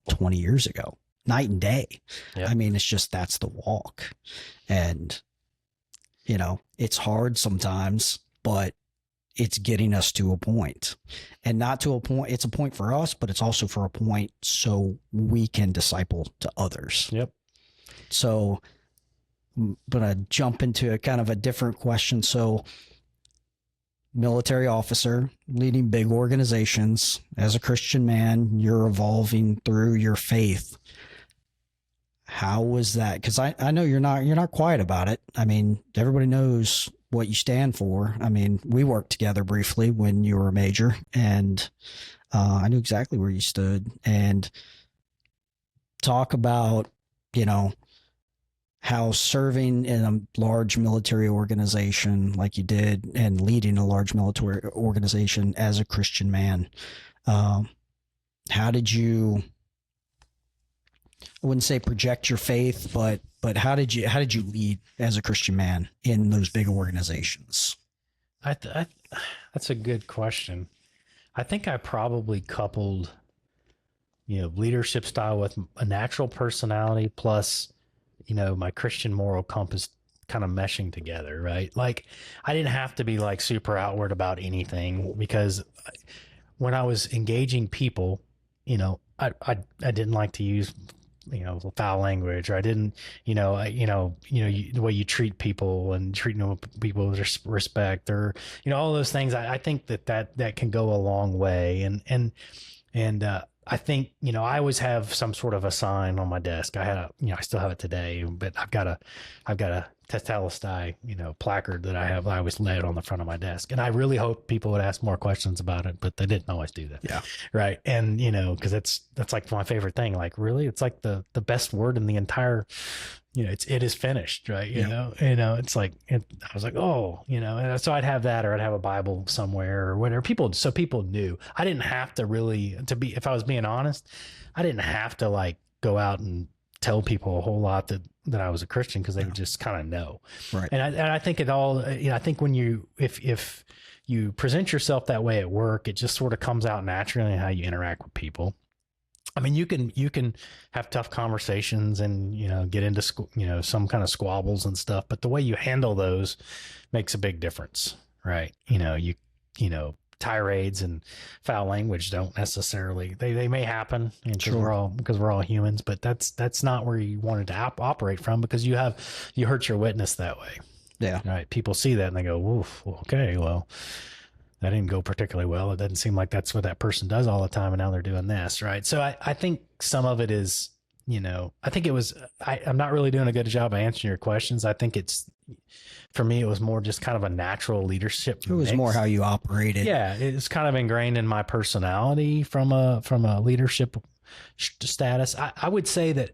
20 years ago. Night and day. Yep. I mean, it's just, that's the walk. And, it's hard sometimes, but it's getting us to a point, and not to a point. It's a point for us, but it's also for a point so we can disciple to others. Yep. So I'm going to jump into a kind of a different question. So, military officer, leading big organizations, as a Christian man, you're evolving through your faith. How was that? Because I know you're not quiet about it. I mean, everybody knows what you stand for. I mean, we worked together briefly when you were a major, and I knew exactly where you stood. And talk about, how serving in a large military organization like you did, and leading a large military organization as a Christian man, how did you I wouldn't say project your faith, but how did you lead as a Christian man in those big organizations? That's a good question. I think I probably coupled, leadership style with a natural personality plus, my Christian moral compass kind of meshing together, right? Like I didn't have to be like super outward about anything, because when I was engaging people, I didn't like to use, foul language, or I didn't, the way you treat people and treating people with respect, or, all those things. I think that can go a long way. And I think, I always have some sort of a sign on my desk. I still have it today, but I've got a Tetelestai, placard that I always lay it on the front of my desk. And I really hope people would ask more questions about it, but they didn't always do that. Yeah. Right. And, cause that's like my favorite thing. Like really, it's like the best word in the entire, it is finished. Right. It's like, I was like, oh, and so I'd have that, or I'd have a Bible somewhere or whatever. So people knew. I didn't have to really, if I was being honest, I didn't have to like go out and tell people a whole lot that I was a Christian, because they would just kind of know. Right. And I think it all, I think when if you present yourself that way at work, it just sort of comes out naturally in how you interact with people. I mean, you can have tough conversations and, get into, some kind of squabbles and stuff, but the way you handle those makes a big difference. Right. Tirades and foul language don't necessarily, they may happen because we're all humans, but that's not where you wanted to operate from, because you hurt your witness that way. Yeah. Right. People see that and they go, woof, okay, well, that didn't go particularly well. It doesn't seem like that's what that person does all the time. And now they're doing this. Right. So I think some of it is, I think it was, I'm not really doing a good job of answering your questions. I think for me, it was more just kind of a natural leadership. It was more how you operated. Yeah. It's kind of ingrained in my personality from a leadership status. I would say that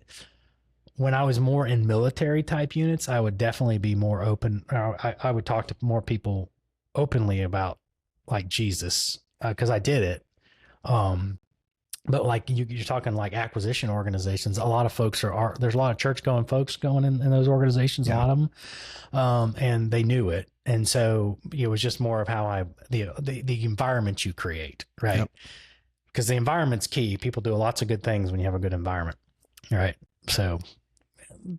when I was more in military type units, I would definitely be more open. I would talk to more people openly about like Jesus, because I did it. But like you're talking like acquisition organizations, a lot of folks there's a lot of church going folks going in those organizations, a lot of them. And they knew it. And so it was just more of how the environment you create, right? Because the environment's key. People do lots of good things when you have a good environment. Right. So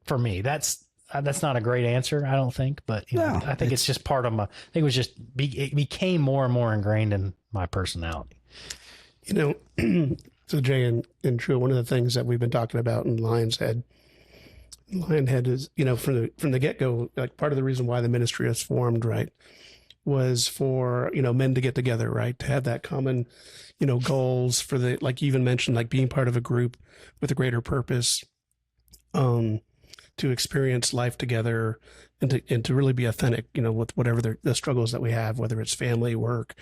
for me, that's not a great answer, I don't think, but I think it's just part of I think it was just, it became more and more ingrained in my personality. So Jay and True, one of the things that we've been talking about in Lionhead is, from the get-go, like part of the reason why the ministry was formed, right, was for, men to get together, right, to have that common, goals for like you even mentioned, like being part of a group with a greater purpose, to experience life together and to really be authentic, with whatever the struggles that we have, whether it's family, work,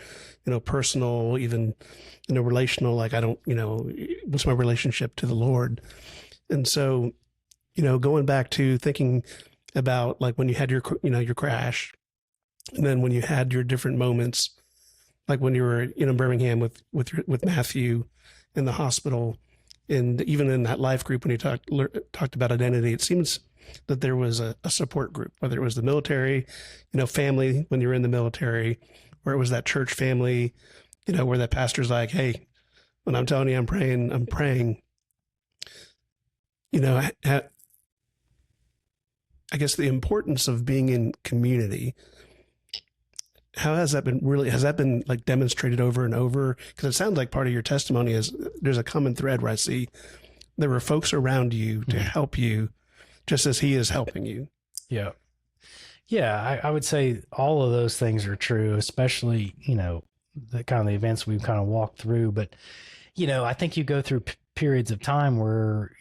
personal, even, relational, like what's my relationship to the Lord? And so, going back to thinking about like when you had your crash, and then when you had your different moments, like when you were, Birmingham with Matthew in the hospital, and even in that life group, when you talked about identity, it seems that there was a support group, whether it was the military, family when you were in the military, or it was that church family, where that pastor's like, hey, when I'm telling you I'm praying. I guess the importance of being in community, how has that been like demonstrated over and over? Because it sounds like part of your testimony is there's a common thread where I see there were folks around you to help you just as he is helping you. Yeah. Yeah. I would say all of those things are true, especially, the kind of the events we've kind of walked through. But, I think you go through periods of time where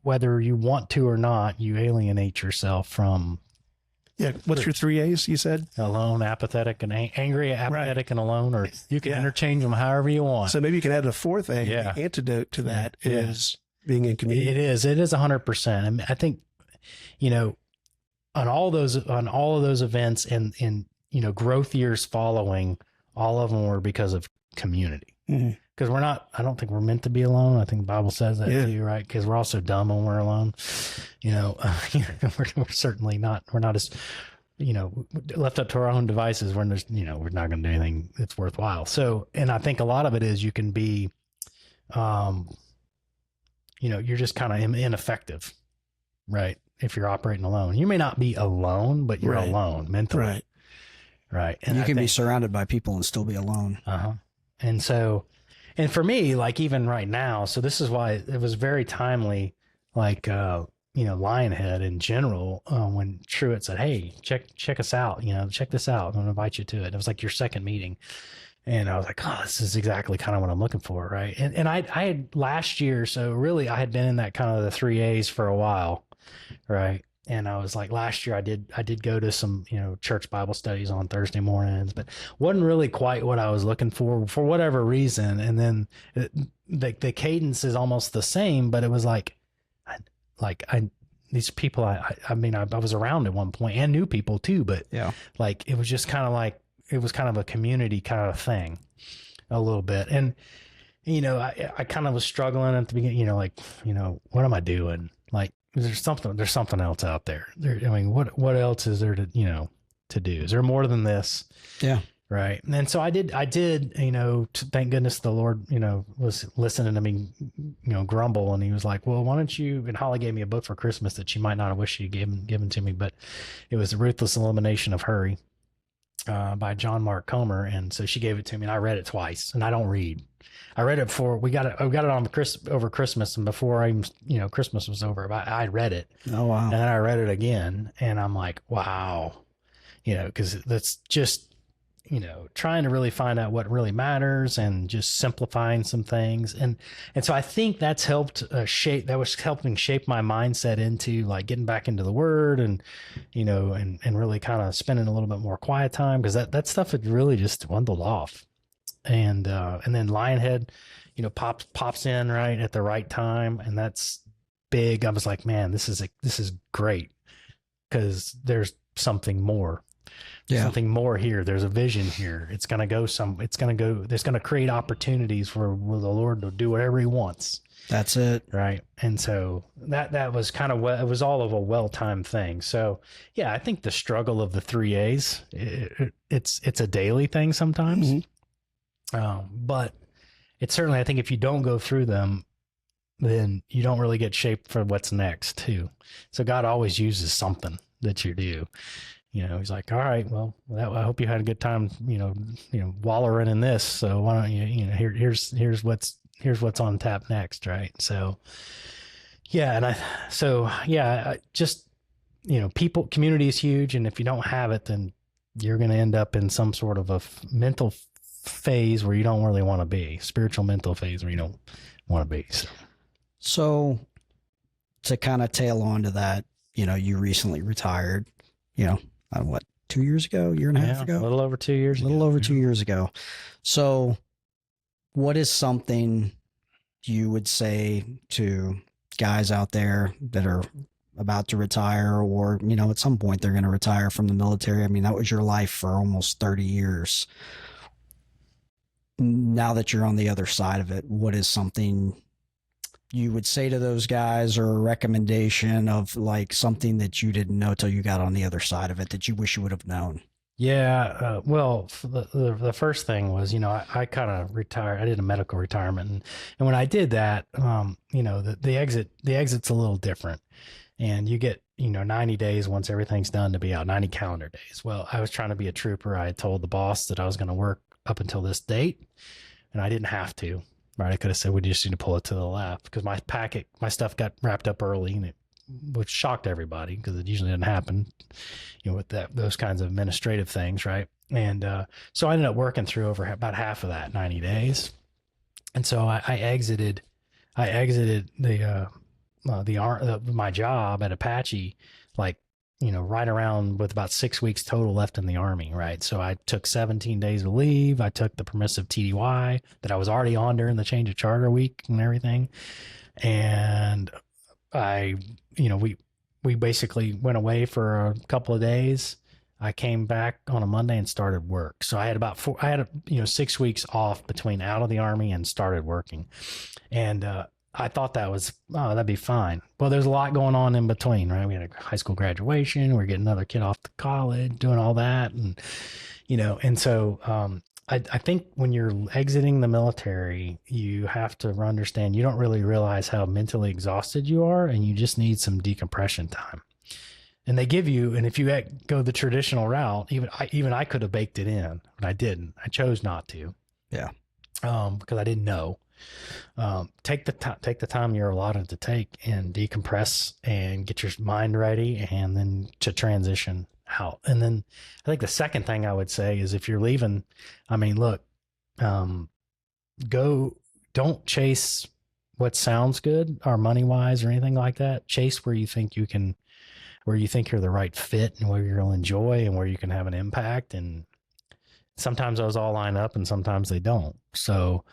whether you want to or not, you alienate yourself from. Yeah. What's your 3 A's you said? Alone, apathetic, and angry, apathetic, and alone, or you can interchange them however you want. So maybe you can add a fourth A. Yeah. The antidote to that is being in community. It is 100%. I mean, I think, on all of those events and growth years following, all of them were because of community. Mhm. Because I don't think we're meant to be alone. I think the Bible says that too, right? Because we're also dumb when we're alone. We're certainly not, we're not as, left up to our own devices when there's, we're not going to do anything that's worthwhile. So, and I think a lot of it is you can be, you're just kind of ineffective, right? If you're operating alone, you may not be alone, but you're alone mentally. Right. Right. And you can be surrounded by people and still be alone. And so, and for me, like even right now, so this is why it was very timely, like, Lionhead in general, when Truett said, "Hey, check us out, check this out. I'm going to invite you to it." It was like your second meeting. And I was like, oh, this is exactly kind of what I'm looking for. Right. And I had last year, so really I had been in that kind of the 3 A's for a while. Right. And I was like, last year I did go to some, church Bible studies on Thursday mornings, but wasn't really quite what I was looking for whatever reason. And then the cadence is almost the same, but it was these people, I was around at one point and knew people too, but like, it was just kind of like, it was kind of a community kind of thing a little bit. And, I kind of was struggling at the beginning, what am I doing? Like, there's something else out there. What else is there to do? Is there more than this? Yeah. Right. And so I did, thank goodness the Lord, was listening to me, grumble. And he was like, well, why don't you, and Holly gave me a book for Christmas that she might not have wished she'd given to me, but it was The Ruthless Elimination of Hurry, by John Mark Comer. And so she gave it to me and I read it twice, and I don't read. I read it before I got it on over Christmas, and before Christmas was over, I read it. Oh, wow. And then I read it again, and I'm like, wow, cause that's just, trying to really find out what really matters and just simplifying some things. And so I think that's helped helping shape my mindset into like getting back into the word and, and really kind of spending a little bit more quiet time. Cause that stuff had really just dwindled off. And then Lionhead, pops in right at the right time. And that's big. I was like, man, this is great. Cause there's something more. Something more here. There's a vision here. It's going to create opportunities for the Lord to do whatever he wants. That's it. Right. And so that was kind of it was all of a well-timed thing. So yeah, I think the struggle of the 3 A's, it's a daily thing sometimes. Mm-hmm. But it's certainly, I think if you don't go through them, then you don't really get shaped for what's next too. So God always uses something that you do. He's like, all right, well, I hope you had a good time, wallowing in this. So why don't you, here's what's on tap next. Right. So, yeah. I just, community is huge. And if you don't have it, then you're going to end up in some sort of a mental phase where you don't really want to be, spiritual mental phase where you don't want to be. So to kind of tail on to that, you recently retired, what, 2 years ago, year and a half ago? A little over 2 years. A little over 2 years ago. So what is something you would say to guys out there that are about to retire, or, at some point they're going to retire from the military? I mean, that was your life for almost 30 years. Now that you're on the other side of it, what is something you would say to those guys, or a recommendation of like something that you didn't know till you got on the other side of it that you wish you would have known? Yeah. Well, the first thing was, I kind of retired. I did a medical retirement. And when I did that, the exit's a little different, and you get, 90 days once everything's done to be out, 90 calendar days. Well, I was trying to be a trooper. I had told the boss that I was going to work up until this date, and I didn't have to. Right. I could have said, we just need to pull it to the left, because my stuff got wrapped up early, and which shocked everybody, because it usually doesn't happen, with those kinds of administrative things. Right. And, so I ended up working through over about half of that 90 days. And so I exited my job at Apache, like, right around with about 6 weeks total left in the Army. Right. So I took 17 days of leave. I took the permissive TDY that I was already on during the change of charter week and everything. And we basically went away for a couple of days. I came back on a Monday and started work. So I had about 6 weeks off between out of the Army and started working. And I thought that'd be fine. Well, there's a lot going on in between, right? We had a high school graduation. We're getting another kid off to college, doing all that. And, and so I think when you're exiting the military, you have to understand you don't really realize how mentally exhausted you are, and you just need some decompression time. And they give you, and if you go the traditional route, even I could have baked it in, but I didn't. I chose not to. Yeah. Because I didn't know. Take the time you're allotted to take and decompress and get your mind ready, and then to transition out. And then I think the second thing I would say is, if you're leaving, I mean, look, don't chase what sounds good or money wise or anything like that. Chase where you think you're the right fit, and where you'll enjoy, and where you can have an impact. And sometimes those all line up, and sometimes they don't. So,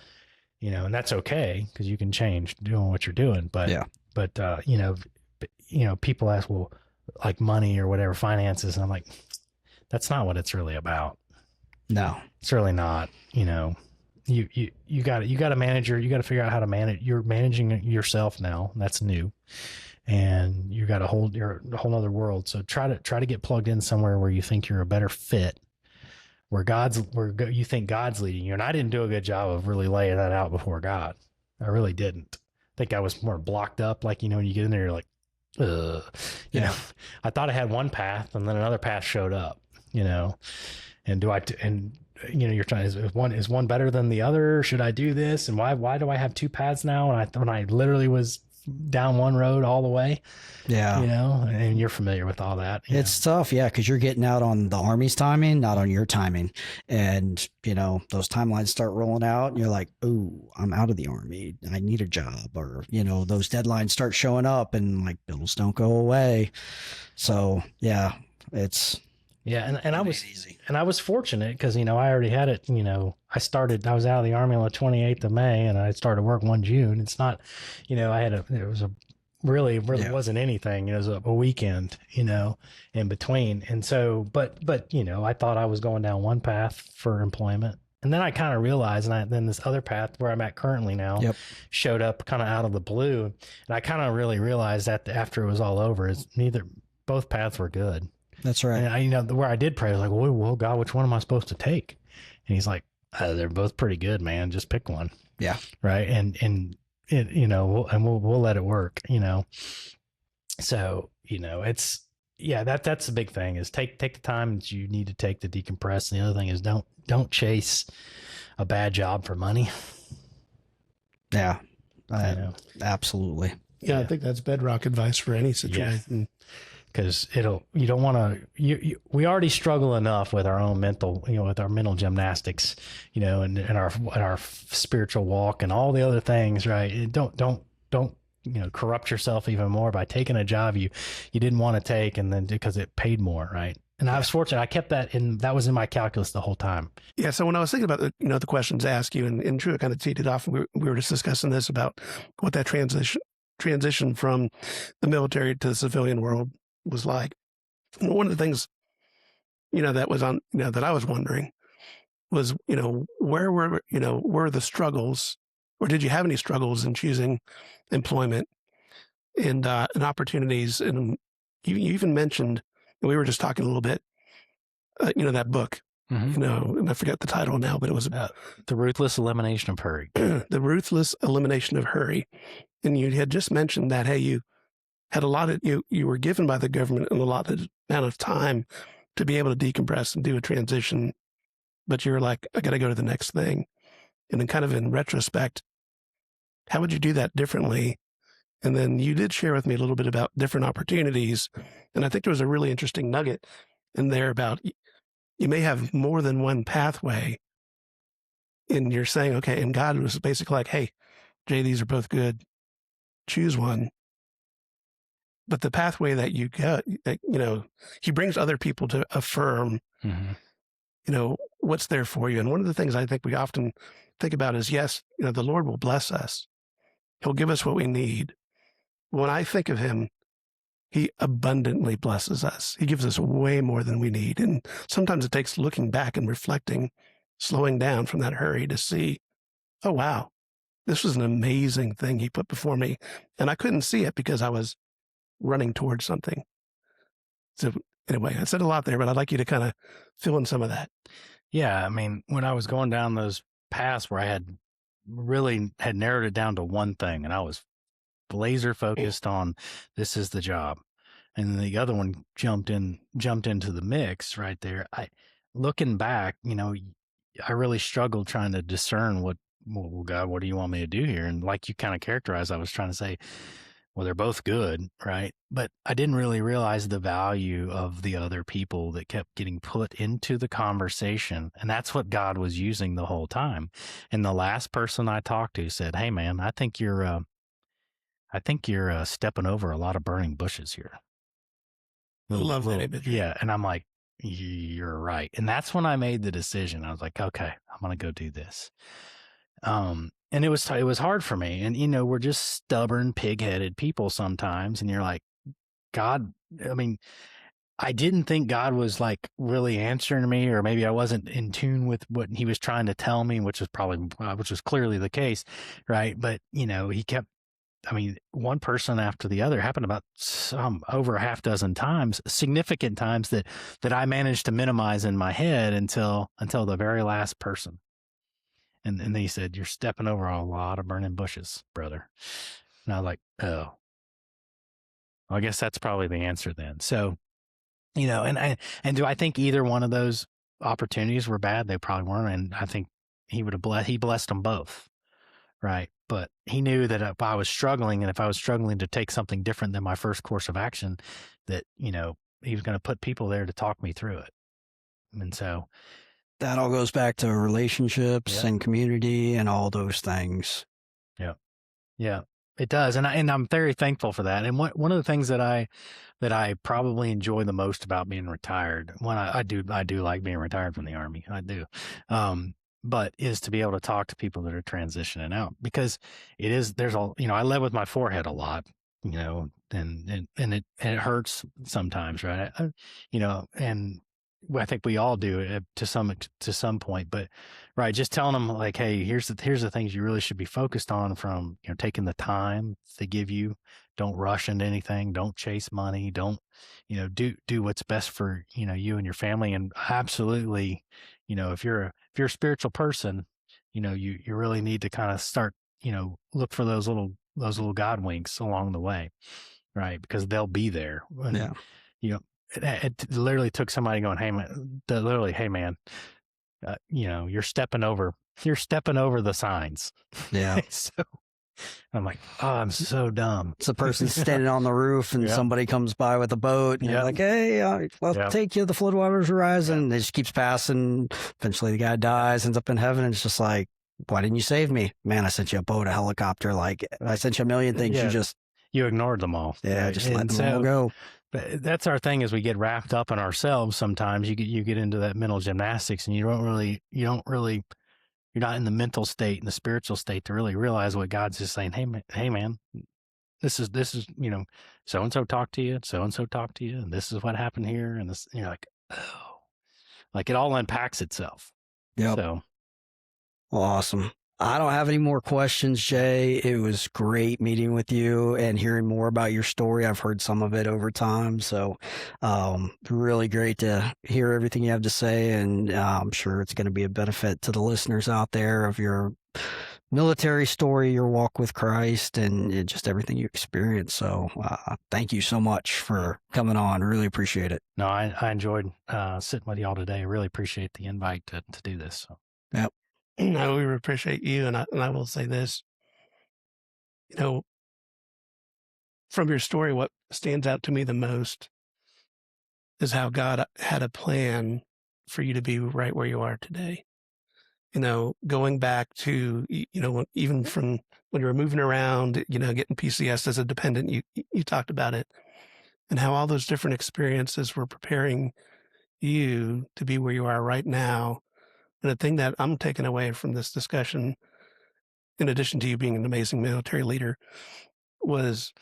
and that's okay, because you can change doing what you're doing. But, people ask, well, like money or whatever, finances. And I'm like, that's not what it's really about. No, it's really not. You got to manage you got to figure out how to manage. You're managing yourself now. And that's new. And you got a whole other world. So try to get plugged in somewhere where you think you're a better fit, where you think God's leading you. And I didn't do a good job of really laying that out before God. I really didn't. I think I was more blocked up. Like, when you get in there, you're like, I thought I had one path, and then another path showed up, and you're trying, is one better than the other? Should I do this? And why do I have two paths now? And when I literally was down one road all the way. Yeah. And you're familiar with all that. It's tough. Yeah. Cause you're getting out on the Army's timing, not on your timing. And, those timelines start rolling out, and you're like, ooh, I'm out of the Army. I need a job. Or, those deadlines start showing up, and like, bills don't go away. So yeah, it's. Yeah. And I was fortunate, because, I already had it, I was out of the Army on the 28th of May, and I started work 1 June. It's not, it was really wasn't anything. It was a weekend, in between. And so, but, I thought I was going down one path for employment. And then I kind of realized, and then this other path where I'm at currently now showed up kind of out of the blue. And I kind of really realized that after it was all over, is both paths were good. That's right. And where I did pray, I was like, well, God, which one am I supposed to take? And he's like, they're both pretty good, man. Just pick one. Yeah. Right. And we'll let it work, So, that's the big thing, is take the time that you need to take to decompress. And the other thing is, don't chase a bad job for money. Yeah. Absolutely. Yeah. I think that's bedrock advice for any situation. Because you don't want to, we already struggle enough with our own mental, with our mental gymnastics, and our spiritual walk and all the other things, right? Don't corrupt yourself even more by taking a job you didn't want to take, and then because it paid more, right? And I was fortunate. I kept that was in my calculus the whole time. Yeah. So when I was thinking about the questions asked you, and Drew kind of teed it off, and we were just discussing this about what that transition from the military to the civilian world was like. And one of the things, that was on, that I was wondering was, where were the struggles, or did you have any struggles in choosing employment and opportunities? And you even mentioned, we were just talking a little bit, that book, and I forget the title now, but it was The Ruthless Elimination of Hurry. The Ruthless Elimination of Hurry. And you had just mentioned that, hey, you had you were given by the government an allotted amount of time to be able to decompress and do a transition, but you were like, I got to go to the next thing. And then kind of in retrospect, how would you do that differently? And then you did share with me a little bit about different opportunities. And I think there was a really interesting nugget in there about you may have more than one pathway, and you're saying, okay, and God was basically like, hey, Jay, these are both good. Choose one. But the pathway that you got, he brings other people to affirm, what's there for you. And one of the things I think we often think about is, yes, the Lord will bless us. He'll give us what we need. When I think of him, He abundantly blesses us. He gives us way more than we need. And sometimes it takes looking back and reflecting, slowing down from that hurry to see, oh, wow, this was an amazing thing he put before me. And I couldn't see it because I was running towards something. So anyway, I said a lot there, but I'd like you to kind of fill in some of that. Yeah. I mean, when I was going down those paths where I had narrowed it down to one thing, and I was laser focused on this is the job, and the other one jumped into the mix right there. Looking back, I really struggled trying to discern well, God, what do you want me to do here? And like you kind of characterized, I was trying to say, well, they're both good, right? But I didn't really realize the value of the other people that kept getting put into the conversation. And that's what God was using the whole time. And the last person I talked to said, hey, man, I think you're stepping over a lot of burning bushes here. Love that imagery. Yeah. And I'm like, you're right. And that's when I made the decision. I was like, okay, I'm going to go do this. And it was hard for me. And, we're just stubborn, pig-headed people sometimes. And you're like, God, I mean, I didn't think God was like really answering me, or maybe I wasn't in tune with what he was trying to tell me, which was clearly the case. Right. But, he kept, one person after the other happened about over a half dozen times, significant times that I managed to minimize in my head until the very last person. And then he said, you're stepping over a lot of burning bushes, brother. And I was like, oh, well, I guess that's probably the answer then. So, and do I think either one of those opportunities were bad? They probably weren't. And I think he blessed them both. Right. But he knew that if I was struggling, and if I was struggling to take something different than my first course of action, that, he was going to put people there to talk me through it. And so that all goes back to relationships and community and all those things. Yeah. Yeah, it does. And I'm very thankful for that. And one of the things that I probably enjoy the most about being retired, I do like being retired from the Army. I do. But is to be able to talk to people that are transitioning out, because I live with my forehead a lot, and it hurts sometimes. Right. And I think we all do to some point, but right. Just telling them like, hey, here's the things you really should be focused on, from, taking the time they give you. Don't rush into anything. Don't chase money. Don't, do what's best for, you and your family. And absolutely, if you're a spiritual person, you really need to kind of start, look for those little God winks along the way. Right. Because they'll be there. And, it literally took somebody going, hey man, you're stepping over the signs. Yeah. So I'm like, oh, I'm so dumb. It's a person standing on the roof and somebody comes by with a boat and you're like, hey, I'll take you. The floodwaters are rising. And it just keeps passing. Eventually the guy dies, ends up in heaven. And it's just like, why didn't you save me? Man, I sent you a boat, a helicopter. Like, I sent you a million things. You ignored them all. Yeah, just let them all go. But that's our thing, is we get wrapped up in ourselves. Sometimes you get into that mental gymnastics, and you're not in the mental state and the spiritual state to really realize what God's just saying. Hey man, this is, so-and-so talked to you, so-and-so talked to you, and this is what happened here. And this, you're like, oh, like it all unpacks itself. Yeah. So. Well, awesome. I don't have any more questions, Jay. It was great meeting with you and hearing more about your story. I've heard some of it over time. So, really great to hear everything you have to say. And I'm sure it's going to be a benefit to the listeners out there of your military story, your walk with Christ, and just everything you experienced. So, thank you so much for coming on. Really appreciate it. No, I enjoyed sitting with y'all today. I really appreciate the invite to do this. So. Yep. I we appreciate you, and I will say this, from your story, what stands out to me the most is how God had a plan for you to be right where you are today. Going back to, even from when you were moving around, getting PCS as a dependent, you talked about it, and how all those different experiences were preparing you to be where you are right now. And the thing that I'm taking away from this discussion, in addition to you being an amazing military leader, was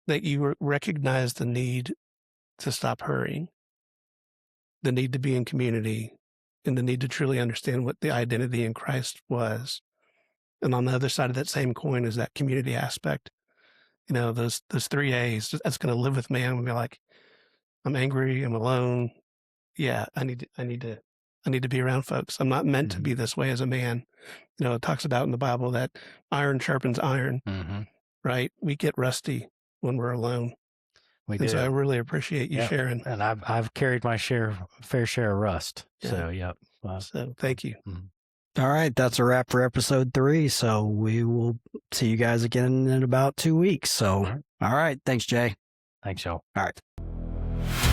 that you recognize the need to stop hurrying, the need to be in community, and the need to truly understand what the identity in Christ was. And on the other side of that same coin is that community aspect. You know, those 3 A's, that's going to live with me. I'm going to be like, I'm angry, I'm alone. Yeah, I need to be around folks. I'm not meant to be this way as a man. You know, it talks about in the Bible that iron sharpens iron, right? We get rusty when we're alone. So I really appreciate you sharing. And I've carried my fair share of rust. Yeah. So, yep. So thank you. All right. That's a wrap for episode 3. So we will see you guys again in about 2 weeks. So, all right. Thanks, Jay. Thanks, y'all. All right.